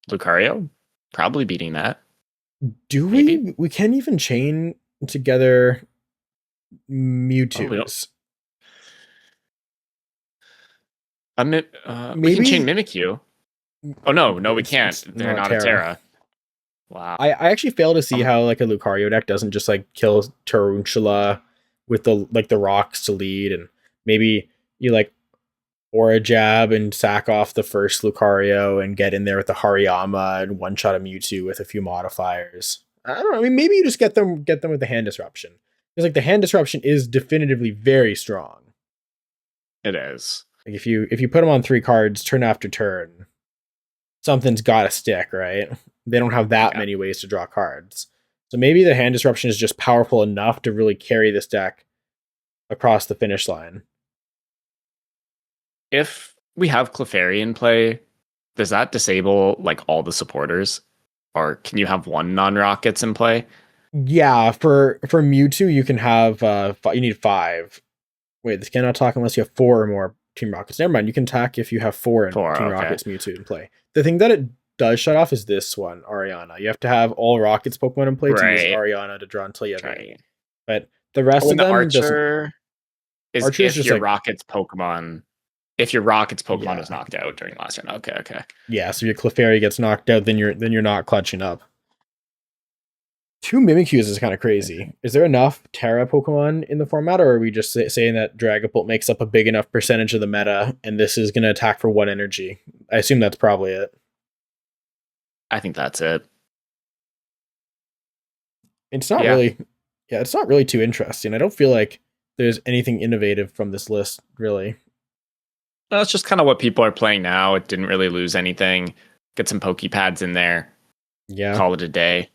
Lucario? Probably beating that. Do we? We can't even chain together Mewtwo's. We can chain Mimikyu. Oh no, we can't. They're not a Terra. Wow. I actually fail to see how like a Lucario deck doesn't just like kill Tarantula with the rocks to lead and maybe you like Aura Jab and sack off the first Lucario and get in there with the Hariyama and one shot a Mewtwo with a few modifiers. I don't know. I mean, maybe you just get them with the hand disruption. Because like the hand disruption is definitively very strong. It is. Like if you put them on 3 cards turn after turn, something's got to stick, right? They don't have that many ways to draw cards. So maybe the hand disruption is just powerful enough to really carry this deck across the finish line. If we have Clefairy in play, does that disable like all the supporters? Or can you have one non-rockets in play? Yeah, for Mewtwo you can have you need 5. Wait, this cannot attack unless you have 4 or more Team Rockets. Never mind, you can attack if you have 4 Team Rockets Mewtwo in play. The thing that it does shut off is this one, Ariana. You have to have all Rockets Pokemon in play to use Ariana to draw until you have any. But the rest of them Archer Archer is just your Rockets Pokemon. If your Rockets Pokemon is knocked out during last turn. Okay. Yeah, so your Clefairy gets knocked out, then you're not clutching up. 2 Mimikyus is kind of crazy. Is there enough Terra Pokemon in the format, or are we just saying that Dragapult makes up a big enough percentage of the meta, and this is going to attack for 1 energy? I assume that's probably it. I think that's it. It's not really, it's not really too interesting. I don't feel like there's anything innovative from this list, really. No, it's just kind of what people are playing now. It didn't really lose anything. Get some Pokepads in there. Yeah. Call it a day.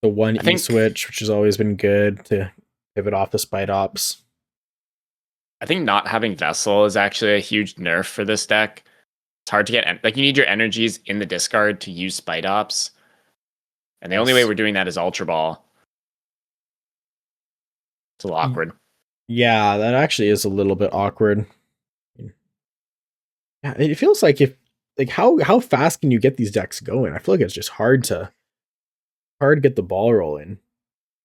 The one E-switch, which has always been good to pivot off the Spite Ops. I think not having Vessel is actually a huge nerf for this deck. It's hard to get, like you need your energies in the discard to use Spite Ops. And the only way we're doing that is Ultra Ball. It's a little awkward. Yeah, that actually is a little bit awkward. Yeah, it feels like how fast can you get these decks going? I feel like it's just hard to get the ball rolling.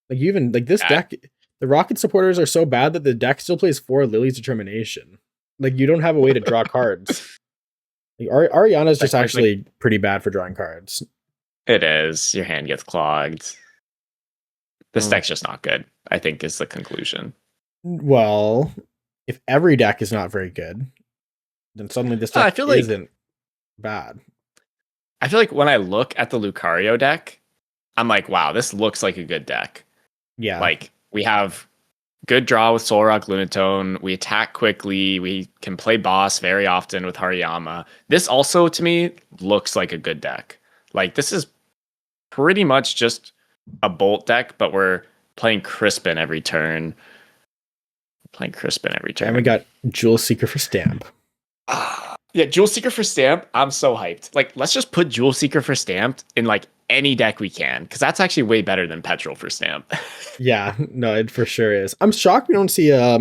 Like even like this deck, the Rocket supporters are so bad that the deck still plays 4 Lily's Determination. Like you don't have a way to draw cards. Like Ariana is just actually pretty bad for drawing cards. It is. Your hand gets clogged. This deck's just not good, I think is the conclusion. Well, if every deck is not very good, then suddenly this deck isn't bad. I feel like when I look at the Lucario deck, I'm like, wow, this looks like a good deck. Yeah. Like, we have good draw with Solrock Lunatone. We attack quickly. We can play boss very often with Hariyama. This also, to me, looks like a good deck. Like, this is pretty much just a Bolt deck, but we're playing Crispin every turn. And we got Jewel Seeker for Stamp. Yeah, Jewel Seeker for Stamp. I'm so hyped. Like, let's just put Jewel Seeker for Stamp in like any deck we can, because that's actually way better than Petrol for Stamp. Yeah, no, it for sure is. I'm shocked we don't see a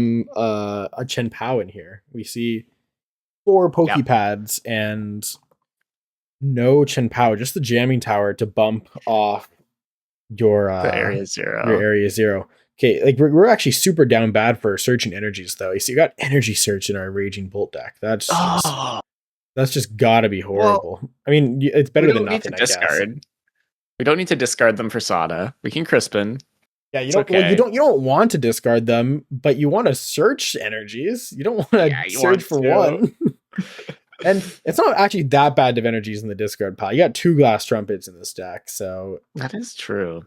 Chen Pao in here. We see 4 Pokepads and no Chen Pao, just the Jamming Tower to bump off your Area 0. Your Area 0. Okay, like we're actually super down bad for searching energies though. You see, you got Energy Search in our Raging Bolt deck. That's just gotta be horrible. Well, I mean, it's better than nothing. We don't need to discard them for Sada. We can Crispin. Yeah, you don't want to discard them, but you want to search energies. You don't want to search for one. And it's not actually that bad of energies in the discard pile. You got 2 Glass Trumpets in this deck, so that is true.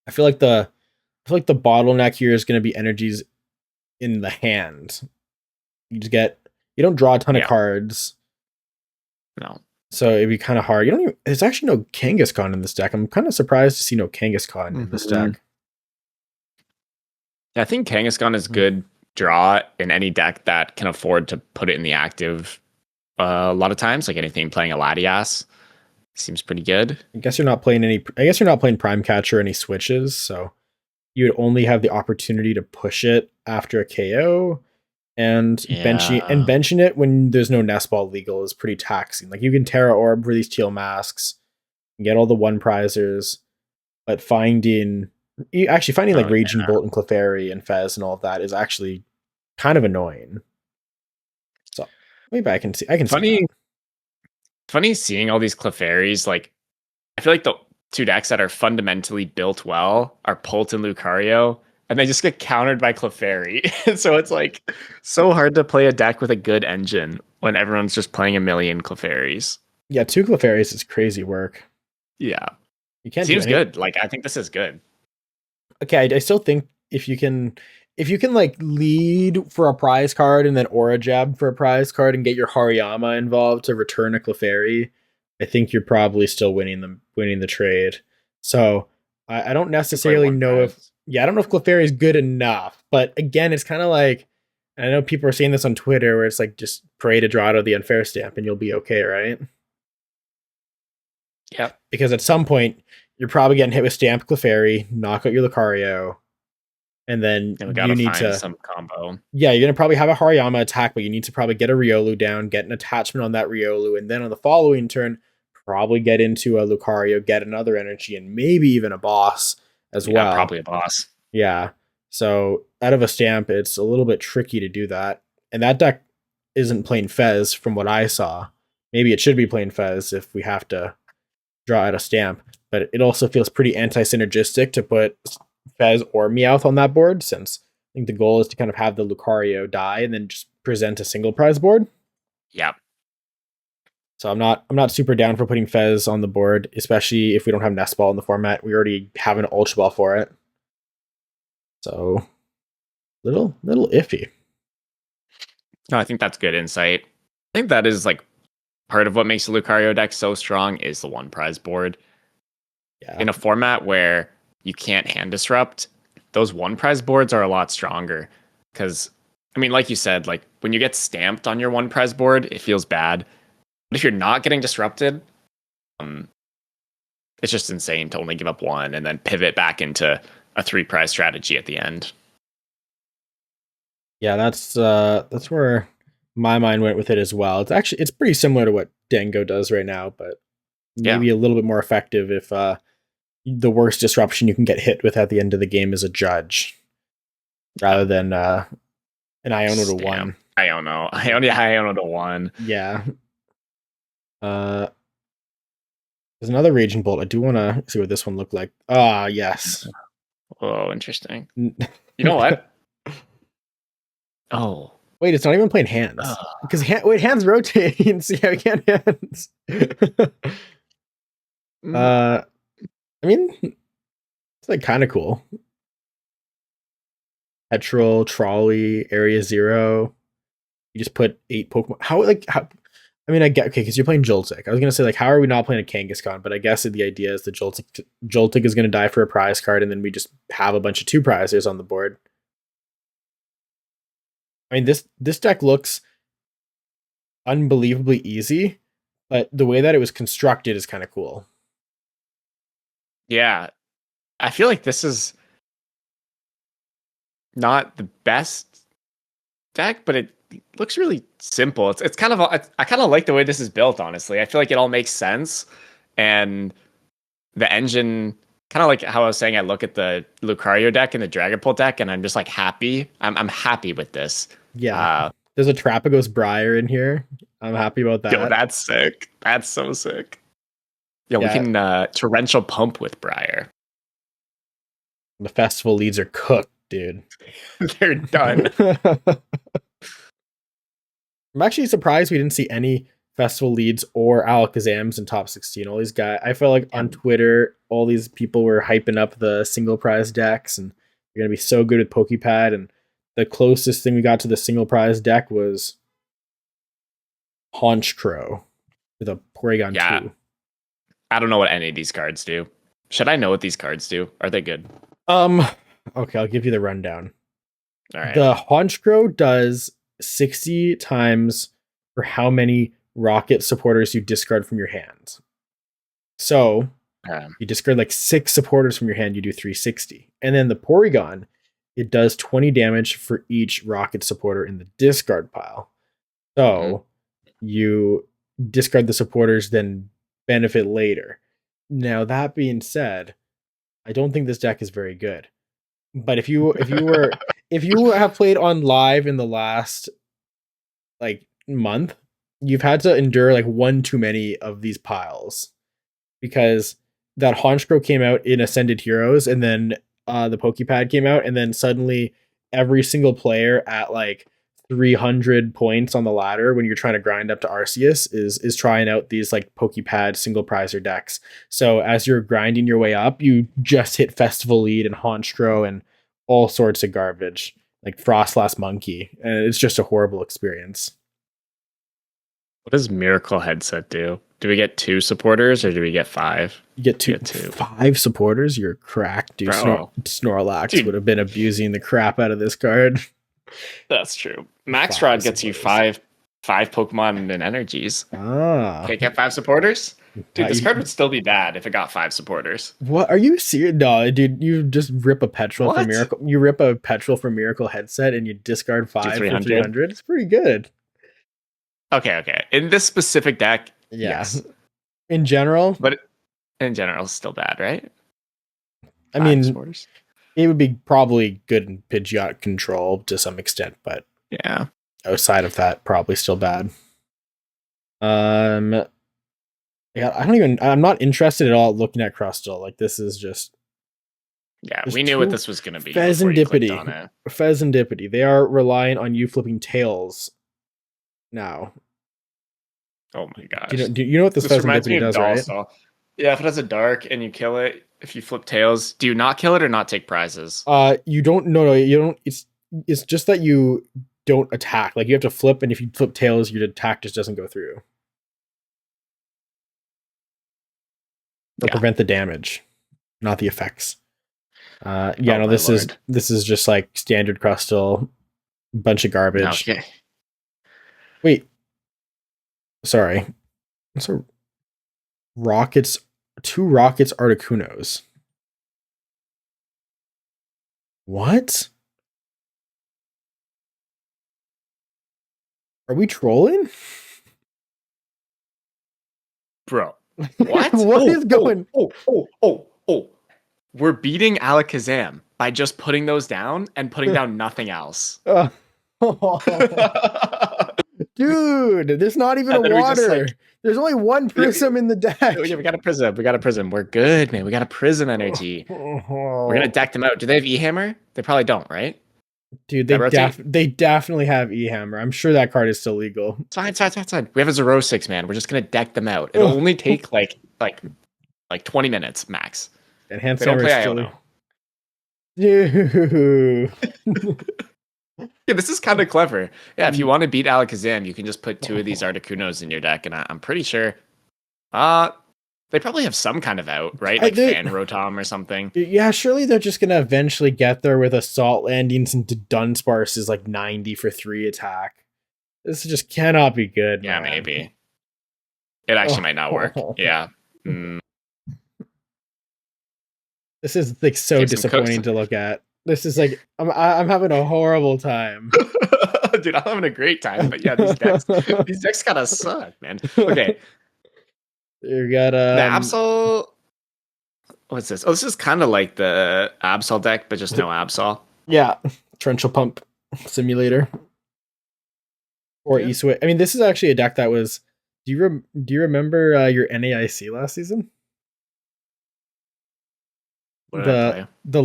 I feel like the bottleneck here is going to be energies in the hand. You don't draw a ton of cards. No. So it'd be kind of hard. There's actually no Kangaskhan in this deck. I'm kind of surprised to see no Kangaskhan in this deck. I think Kangaskhan is good draw in any deck that can afford to put it in the active a lot of times. Like anything playing a Latias seems pretty good. I guess you're not playing Prime Catcher or any switches, so you would only have the opportunity to push it after a KO. And benching it when there's no Nest Ball legal is pretty taxing. Like you can Terra Orb for these teal masks and get all the 1 prizers, but finding like Raging Bolt and Clefairy and Fez and all of that is actually kind of annoying. So maybe I can see that. Funny seeing all these Clefairies. Like I feel like the 2 decks that are fundamentally built well are Pult and Lucario. and they just get countered by Clefairy. So it's like so hard to play a deck with a good engine when everyone's just playing a million Clefairies. Yeah, 2 Clefairies is crazy work. Yeah. You can't do Seems any. good. Like I think this is good. Okay, I still think if you can like lead for a prize card and then aura jab for a prize card and get your Hariyama involved to return a Clefairy, I think you're probably still winning the trade. So I don't You play necessarily one know if prize. I don't know if Clefairy is good enough. But again, it's kind of like, and I know people are saying this on Twitter where it's like just pray to draw out of the unfair stamp and you'll be okay, right? Yep. Because at some point you're probably getting hit with Stamp Clefairy, knock out your Lucario, and then And we you gotta need find to, some combo. yeah, you're gonna probably have a Hariyama attack, but you need to probably get a Riolu down, get an attachment on that Riolu, and then on the following turn, probably get into a Lucario, get another energy, and maybe even a boss as Yeah, well. probably a boss. Yeah. So out of a stamp, it's a little bit tricky to do that. And that deck isn't playing Fez from what I saw. Maybe it should be playing Fez if we have to draw out a stamp. But it also feels pretty anti-synergistic to put Fez or Meowth on that board, since I think the goal is to kind of have the Lucario die and then just present a single prize board. Yep. So I'm not super down for putting Fez on the board, especially if we don't have Nest Ball in the format. We already have an Ultra Ball for it. So little iffy. No, I think that's good insight. I think that is like part of what makes the Lucario deck so strong is the one prize board. Yeah. In a format where you can't hand disrupt, those one prize boards are a lot stronger. Because, I mean, like you said, like when you get stamped on your one prize board, it feels bad. But if you're not getting disrupted, it's just insane to only give up one and then pivot back into a 3 prize strategy at the end. Yeah, that's where my mind went with it as well. It's pretty similar to what Dango does right now, but Yeah. maybe a little bit more effective if the worst disruption you can get hit with at the end of the game is a judge, rather than an Iono to 1. Iono to 1. Yeah. There's another Raging Bolt. I do want to see what this one looked like. Ah, yes. Oh, interesting. You know what? Oh. Wait, it's not even playing hands. Because hands rotate. See how you can't hands. I mean, it's like kind of cool. Petrol, Trolley, Area Zero. You just put 8 Pokemon. How? I mean, I get, okay, because you're playing Joltik. I was gonna say, like, how are we not playing a Kangaskhan? But I guess the idea is the Joltik is gonna die for a prize card, and then we just have a bunch of 2 prizes on the board. I mean, this deck looks unbelievably easy, but the way that it was constructed is kind of cool. Yeah. I feel like this is not the best deck, but it looks really simple. It's kind of I kind of like the way this is built, honestly. I feel like it all makes sense, and the engine, kind of like how I was saying, I look at the Lucario deck and the Dragapult deck, and I'm just like happy. I'm happy with this. Yeah. There's a Trapagos Briar in here. I'm happy about that. Yo, that's sick. That's so sick. Yeah, we can torrential pump with Briar. The festival leads are cooked, dude. They're done. I'm actually surprised we didn't see any festival leads or Alakazams in top 16. All these guys, I felt like on Twitter, all these people were hyping up the single prize decks, and they're gonna be so good with Pokepad. And the closest thing we got to the single prize deck was Honchkrow with a Porygon 2. I don't know what any of these cards do. Should I know what these cards do? Are they good? Okay, I'll give you the rundown. All right. The Honchkrow does 60 times for how many rocket supporters you discard from your hand. So you discard like 6 supporters from your hand, you do 360. And then the Porygon, it does 20 damage for each rocket supporter in the discard pile. So you discard the supporters, then benefit later. Now, that being said, I don't think this deck is very good. But if you have played on live in the last like month, you've had to endure like one too many of these piles, because that Honchkrow came out in Ascended Heroes, and then the Pokepad came out, and then suddenly every single player at like 300 points on the ladder when you're trying to grind up to Arceus is trying out these like Pokepad single prizer decks. So as you're grinding your way up, you just hit Festival Lead and Honstro and all sorts of garbage like Frostlast Monkey, and it's just a horrible experience. What does Miracle Headset do? Do we get 2 supporters or do we get 5? You get two, Get 2. 5 supporters. You're cracked, dude. Bro. Snorlax Dude. would have been abusing the crap out of this card. That's true. Max 5 Rod gets you supporters. five Pokemon and energies. Ah, Can't get 5 supporters? Dude, this you- card would still be bad if it got 5 supporters. What are you serious? No, dude, you just rip a petrol for What? Miracle. You rip a petrol for Miracle Headset and you discard 5 for 300? 300. It's pretty good. Okay. In this specific deck, Yeah. yes. In general, But in general, it's still bad, right? I 5 mean, supporters. it would be probably good in Pidgeot control to some extent, but Yeah. outside of that, probably still bad. Yeah, I'm not interested at all looking at Crustle. Like, this is just Yeah, There's we knew what two- this was going to be. before you clicked on Fezandipity. it. Fezandipity. They are relying on you flipping tails now. Oh my gosh. Do you know what this reminds me Fezandipity of does, right? Dollstall. Yeah, if it has a dark and you kill it, if you flip tails, do you not kill it or not take prizes? You don't. No, you don't. It's just that you don't attack. Like, you have to flip, and if you flip tails, your attack just doesn't go through, or Yeah. prevent the damage, not the effects. Yeah, Oh no, my this lord. is just like standard Crustle, bunch of garbage. Okay. Wait, sorry. So Rockets, 2 Rockets Articunos. What? Are we trolling? Bro. What? What is going? Oh. We're beating Alakazam by just putting those down and putting down nothing else. Dude, there's not even And a then we just, water. like- There's only one prism in the deck. Yeah, we got a prism. We're good, man. We got a prism energy. We're gonna deck them out. Do they have E-Hammer? They probably don't, right? Dude, that rotate? they definitely have E-Hammer. I'm sure that card is still legal. It's fine. We have a Zero 6, man. We're just gonna deck them out. It'll only take like 20 minutes max. Enhanced They don't Hammer play is still Iono. Dude. Yeah, this is kind of clever. Yeah, if you want to beat Alakazam, you can just put 2 of these Articunos in your deck, and I'm pretty sure they probably have some kind of out, right? Like they- Fan Rotom or something. Yeah, surely they're just gonna eventually get there with Assault Landings into Dunsparce is like 90 for 3 attack. This just cannot be good. Yeah, man. maybe. It actually might not work. Yeah. This is like so Take some disappointing cooks. to look at. This is like I'm having a horrible time. Dude, I'm having a great time. But yeah, these decks kind of suck, man. Okay. You got The Absol. What's this? Oh, this is kind of like the Absol deck, but just no Absol. yeah, torrential pump simulator or Yeah. Eastwick. I mean, this is actually a deck that was. Do you remember your NAIC last season? What did I play? The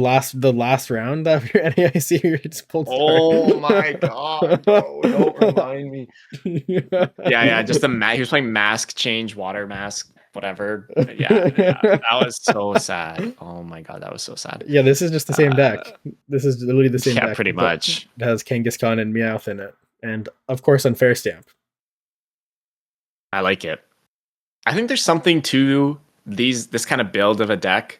last round of your NAIC, you just pulled. Oh my god, bro! Don't remind me. Yeah. Just he was playing Mask Change, Water Mask, whatever. Yeah, that was so sad. Oh my god, that was so sad. Yeah, this is just the same deck. This is literally the same Yeah, deck. pretty but much. It has Kangaskhan and Meowth in it, and of course Unfair Stamp. I like it. I think there's something to this kind of build of a deck,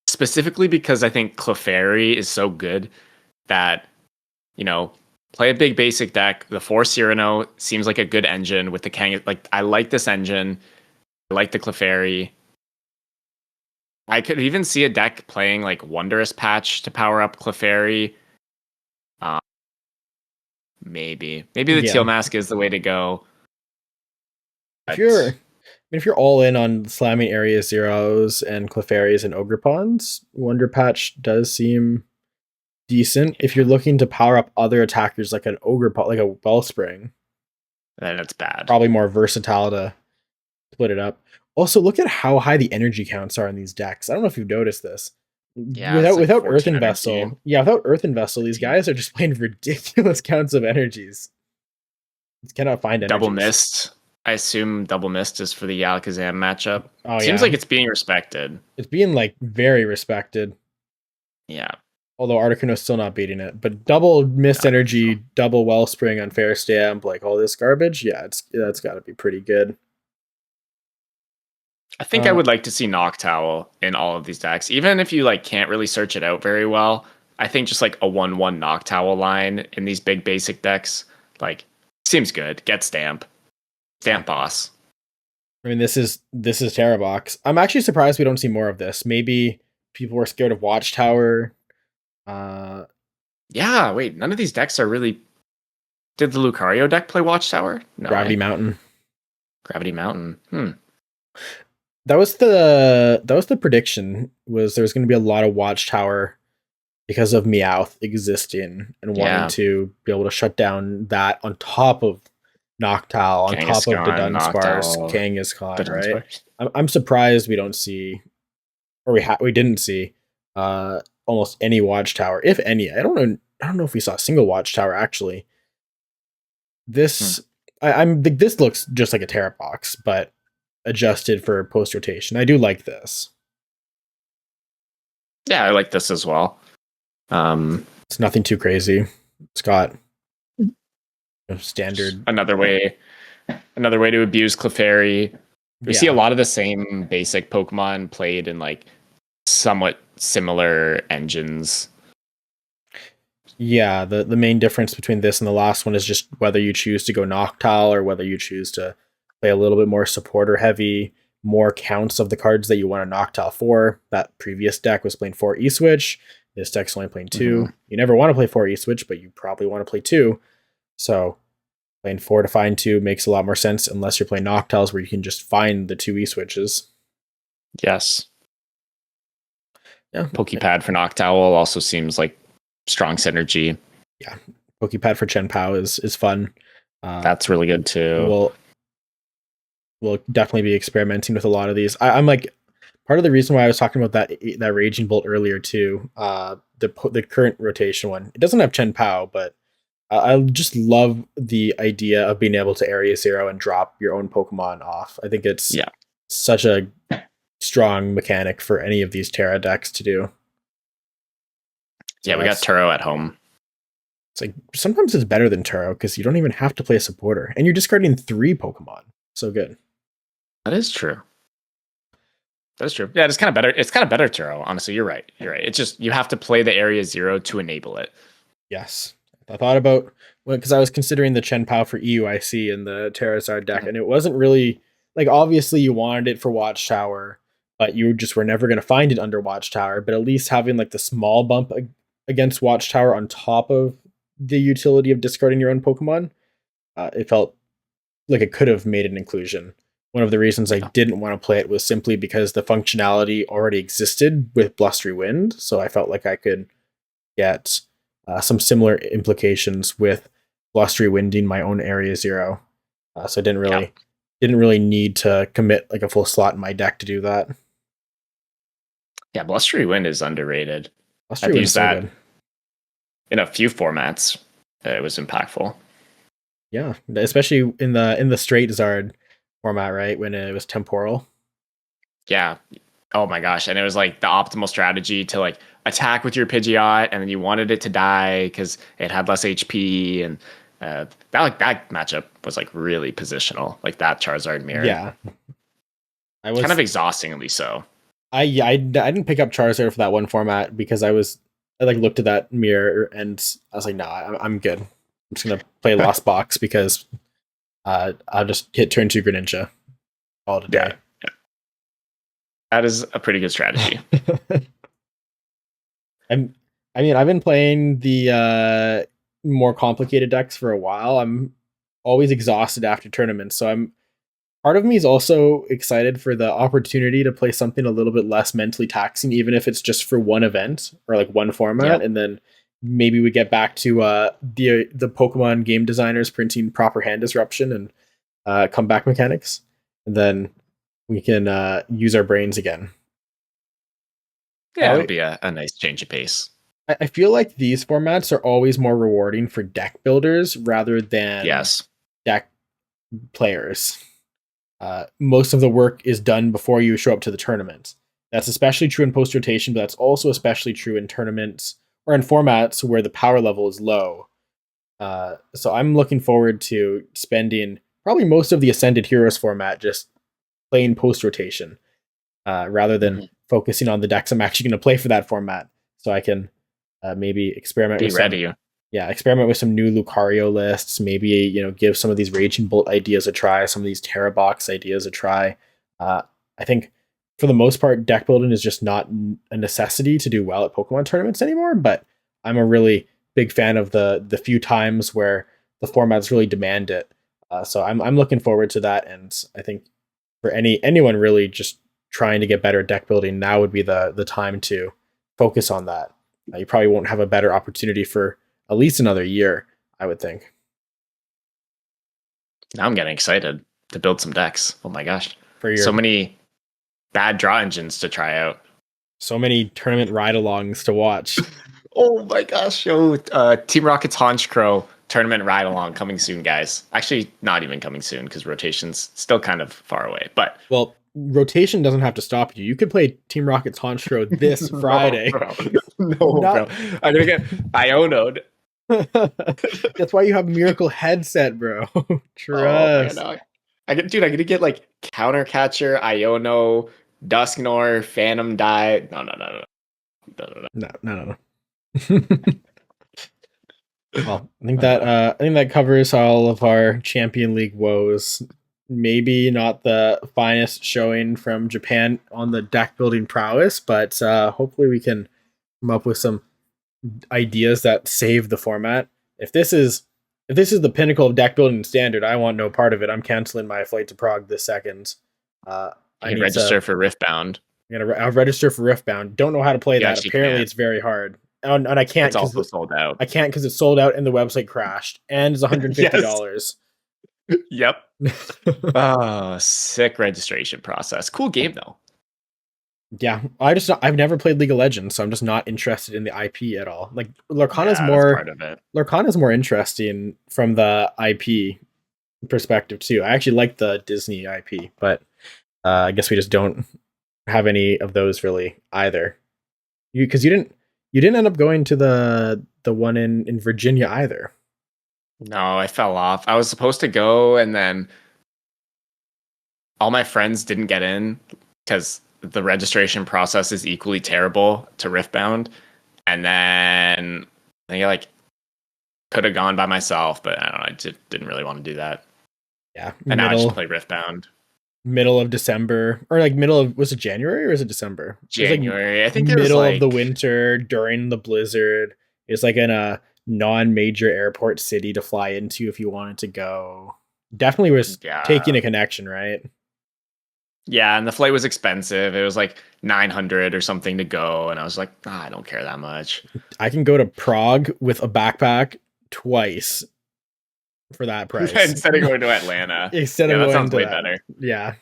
specifically because I think Clefairy is so good that, play a big basic deck. The 4 Cyrano seems like a good engine with the Kang. Like, I like this engine. I like the Clefairy. I could even see a deck playing like Wondrous Patch to power up Clefairy. Maybe the Yeah. Teal Mask is the way to go. If you're all in on slamming Area Zeros and Clefairies and Ogre Pawns, Wonder Patch does seem decent. If you're looking to power up other attackers like an Ogre Pawn, like a Wellspring, Then it's bad. probably more versatile to split it up. Also, look at how high the energy counts are in these decks. I don't know if you've noticed this. Yeah, it's like Without 14 Earthen energy. Vessel, yeah, without Earthen Vessel, these 15. guys are just playing ridiculous counts of energies. You cannot find Double energies. Mist. I assume Double Mist is for the Alakazam matchup. Oh Seems yeah, like it's being respected. it's being like very respected. Yeah. Although Articuno's still not beating it, but double Mist No, so. Energy, double Wellspring, Unfair Stamp, like all this garbage, yeah, that's got to be pretty good. I think I Uh, would like to see Noctowl in all of these decks, even if you like can't really search it out very well. I think just like a 1/1 Noctowl line in these big basic decks, like seems good. Get Stamp, yeah, Stamp Boss. I mean this is Terrabox. I'm actually surprised we don't see more of this. Maybe people were scared of Watchtower. Uh, Yeah, wait, none of these decks are really. Did the Lucario deck play Watchtower? No, Gravity Mountain. Gravity Mountain. Hmm. That was the prediction, was there was going to be a lot of Watchtower because of Meowth existing and wanting Yeah, to be able to shut down that on top of Noctowl, on top of the Kangaskhan, Dunsparce, Noctowl, the Kangaskhan, right? Dunsparce. I'm surprised we don't see, or we didn't see uh almost any Watchtower, if any. I don't know if we saw a single Watchtower actually. Hmm. This I'm this looks just like a Terra box, but adjusted for post rotation. I do like this. Yeah, I like this as well. Um, It's nothing too crazy. It's got standard. another way to abuse Clefairy. We see a Yeah. lot of the same basic Pokemon played in like somewhat similar engines. Yeah, the main difference between this and the last one is just whether you choose to go Noctowl or whether you choose to play a little bit more supporter heavy, more counts of the cards that you want to Noctowl for. That previous deck was playing 4 E-Switch. This deck's only playing 2. Mm-hmm. You never want to play 4 E-Switch, but you probably want to play 2. So playing 4 to find 2 makes a lot more sense unless you're playing Noctowls where you can just find the 2 E-Switches. Yes. Yeah. Pokepad for Noctowl also seems like strong synergy. Yeah. Pokepad for Chen Pao is fun. That's really good too. We'll definitely be experimenting with a lot of these. I'm like, part of the reason why I was talking about that Raging Bolt earlier too. The current rotation one, it doesn't have Chen Pao, but I just love the idea of being able to Area Zero and drop your own Pokemon off. I think it's Yeah. such a strong mechanic for any of these Terra decks to do. So Yeah, we got Turo at home. It's like sometimes it's better than Turo because you don't even have to play a supporter, and you're discarding 3 Pokemon. So good. That is true. That's true. Yeah, it's kind of better. It's kind of better Turo. Honestly, you're right. You're right. It's just you have to play the Area Zero to enable it. Yes. I thought about, because I was considering the Chen Pao for EUIC in the Terrazard deck, and it wasn't really like, obviously you wanted it for Watchtower, but you just were never going to find it under Watchtower. But at least having like the small bump against Watchtower on top of the utility of discarding your own Pokemon, it felt like it could have made an inclusion. One of the reasons I didn't want to play it was simply because the functionality already existed with Blustery Wind, so I felt like I could get some similar implications with Blustery Winding my own Area Zero. So I didn't really need to commit like a full slot in my deck to do that. Yeah, Blustery Wind is underrated. Blustery I've Wind's used so that good. in a few formats. It was impactful. Yeah, especially in the straight Zard format, right? When it was temporal. Yeah. Oh my gosh. And it was like the optimal strategy to like attack with your Pidgeot, and then you wanted it to die because it had less HP. And that matchup was like really positional, like that Charizard mirror. Yeah, I was kind of exhaustingly so. I didn't pick up Charizard for that one format because I like looked at that mirror and I was like, no, I'm good. I'm just gonna play Lost Box because I'll just hit turn 2 Greninja all today. Yeah. That is a pretty good strategy. I've been playing the more complicated decks for a while. I'm always exhausted after tournaments, so part of me is also excited for the opportunity to play something a little bit less mentally taxing, even if it's just for one event or like one format, Yeah. and then maybe we get back to the Pokemon game designers printing proper hand disruption and comeback mechanics, and then we can use our brains again. Yeah, it'll be a nice change of pace. I feel like these formats are always more rewarding for deck builders rather than deck players. Most of the work is done before you show up to the tournament. That's especially true in post rotation, but that's also especially true in tournaments or in formats where the power level is low. So I'm looking forward to spending probably most of the Ascended Heroes format just playing post rotation rather than focusing on the decks I'm actually going to play for that format. So I can maybe experiment Be with ready. experiment with some new Lucario lists. Maybe give some of these Raging Bolt ideas a try, some of these Terra Box ideas a try. I think for the most part, deck building is just not a necessity to do well at Pokemon tournaments anymore. But I'm a really big fan of the few times where the formats really demand it. So I'm looking forward to that, and I think for anyone really just trying to get better at deck building, now would be the time to focus on that. You probably won't have a better opportunity for at least another year, I would think. Now I'm getting excited to build some decks. Oh my gosh. For so many bad draw engines to try out. So many tournament ride-alongs to watch. Oh my gosh. Yo, Team Rocket's Honchkrow tournament ride-along coming soon, guys. Actually, not even coming soon because rotation's still kind of far away. But well, rotation doesn't have to stop you. You could play Team Rocket's Honchkrow this Friday. No, bro. I'm going to get Iono'd. That's why you have Miracle Headset, bro. Trust. Oh, I'm gonna get like Counter Catcher, Iono, Dusknoir, Phantom Die. No. Well, I think that covers all of our Champion League woes. Maybe not the finest showing from Japan on the deck building prowess, but hopefully we can come up with some ideas that save the format. If this is the pinnacle of deck building standard, I want no part of it. I'm canceling my flight to Prague this second. I can register for Riftbound. I'll register for Riftbound. Don't know how to play that. Apparently, it's very hard, and I can't. It's also sold out. I can't because it's sold out and the website crashed, and it's $150. Yep. Sick registration process. Cool game though. Yeah, I've never played League of Legends, so I'm just not interested in the IP at all. Like Lorcana's more interesting from the IP perspective too. I actually like the Disney IP, but I guess we just don't have any of those really either. You didn't end up going to the one in Virginia either. No, I fell off. I was supposed to go, and then all my friends didn't get in because the registration process is equally terrible to Riftbound. And then I think I could have gone by myself, but I don't know. I just didn't really want to do that. Yeah. And now I just play Riftbound. Middle of December, or was it January or was it December? January. I think it middle was of the winter during the blizzard. It's like in a non-major airport city to fly into if you wanted to go. Definitely was taking a connection, right? Yeah, and the flight was expensive. It was like $900 or something to go, and I was like, I don't care that much. I can go to Prague with a backpack twice for that price. Instead of going to Atlanta. That sounds way better. Yeah.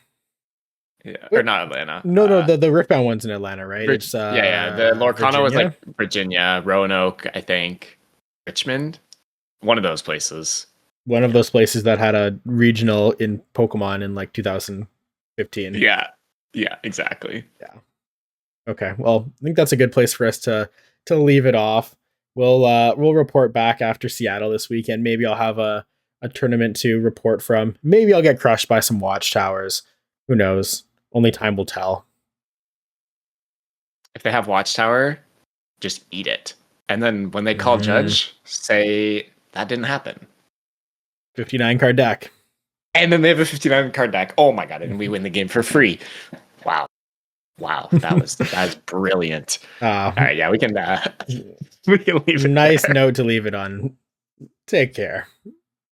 Yeah, or not Atlanta. No, the Riftbound one's in Atlanta, right? It's The Lorcana was like Virginia, Roanoke, I think, Richmond, one of those places. One of those places that had a regional in Pokemon in like 2015. Yeah, exactly. Yeah. Okay, well, I think that's a good place for us to leave it off. We'll report back after Seattle this weekend. Maybe I'll have a tournament to report from. Maybe I'll get crushed by some Watchtowers. Who knows? Only time will tell. If they have Watchtower, just eat it. And then when they call Judge, say that didn't happen. 59 card deck. And then they have a 59 card deck. Oh my god, and we win the game for free. Wow. That's brilliant. All right, yeah, we can leave it. Nice note to leave it on. Take care.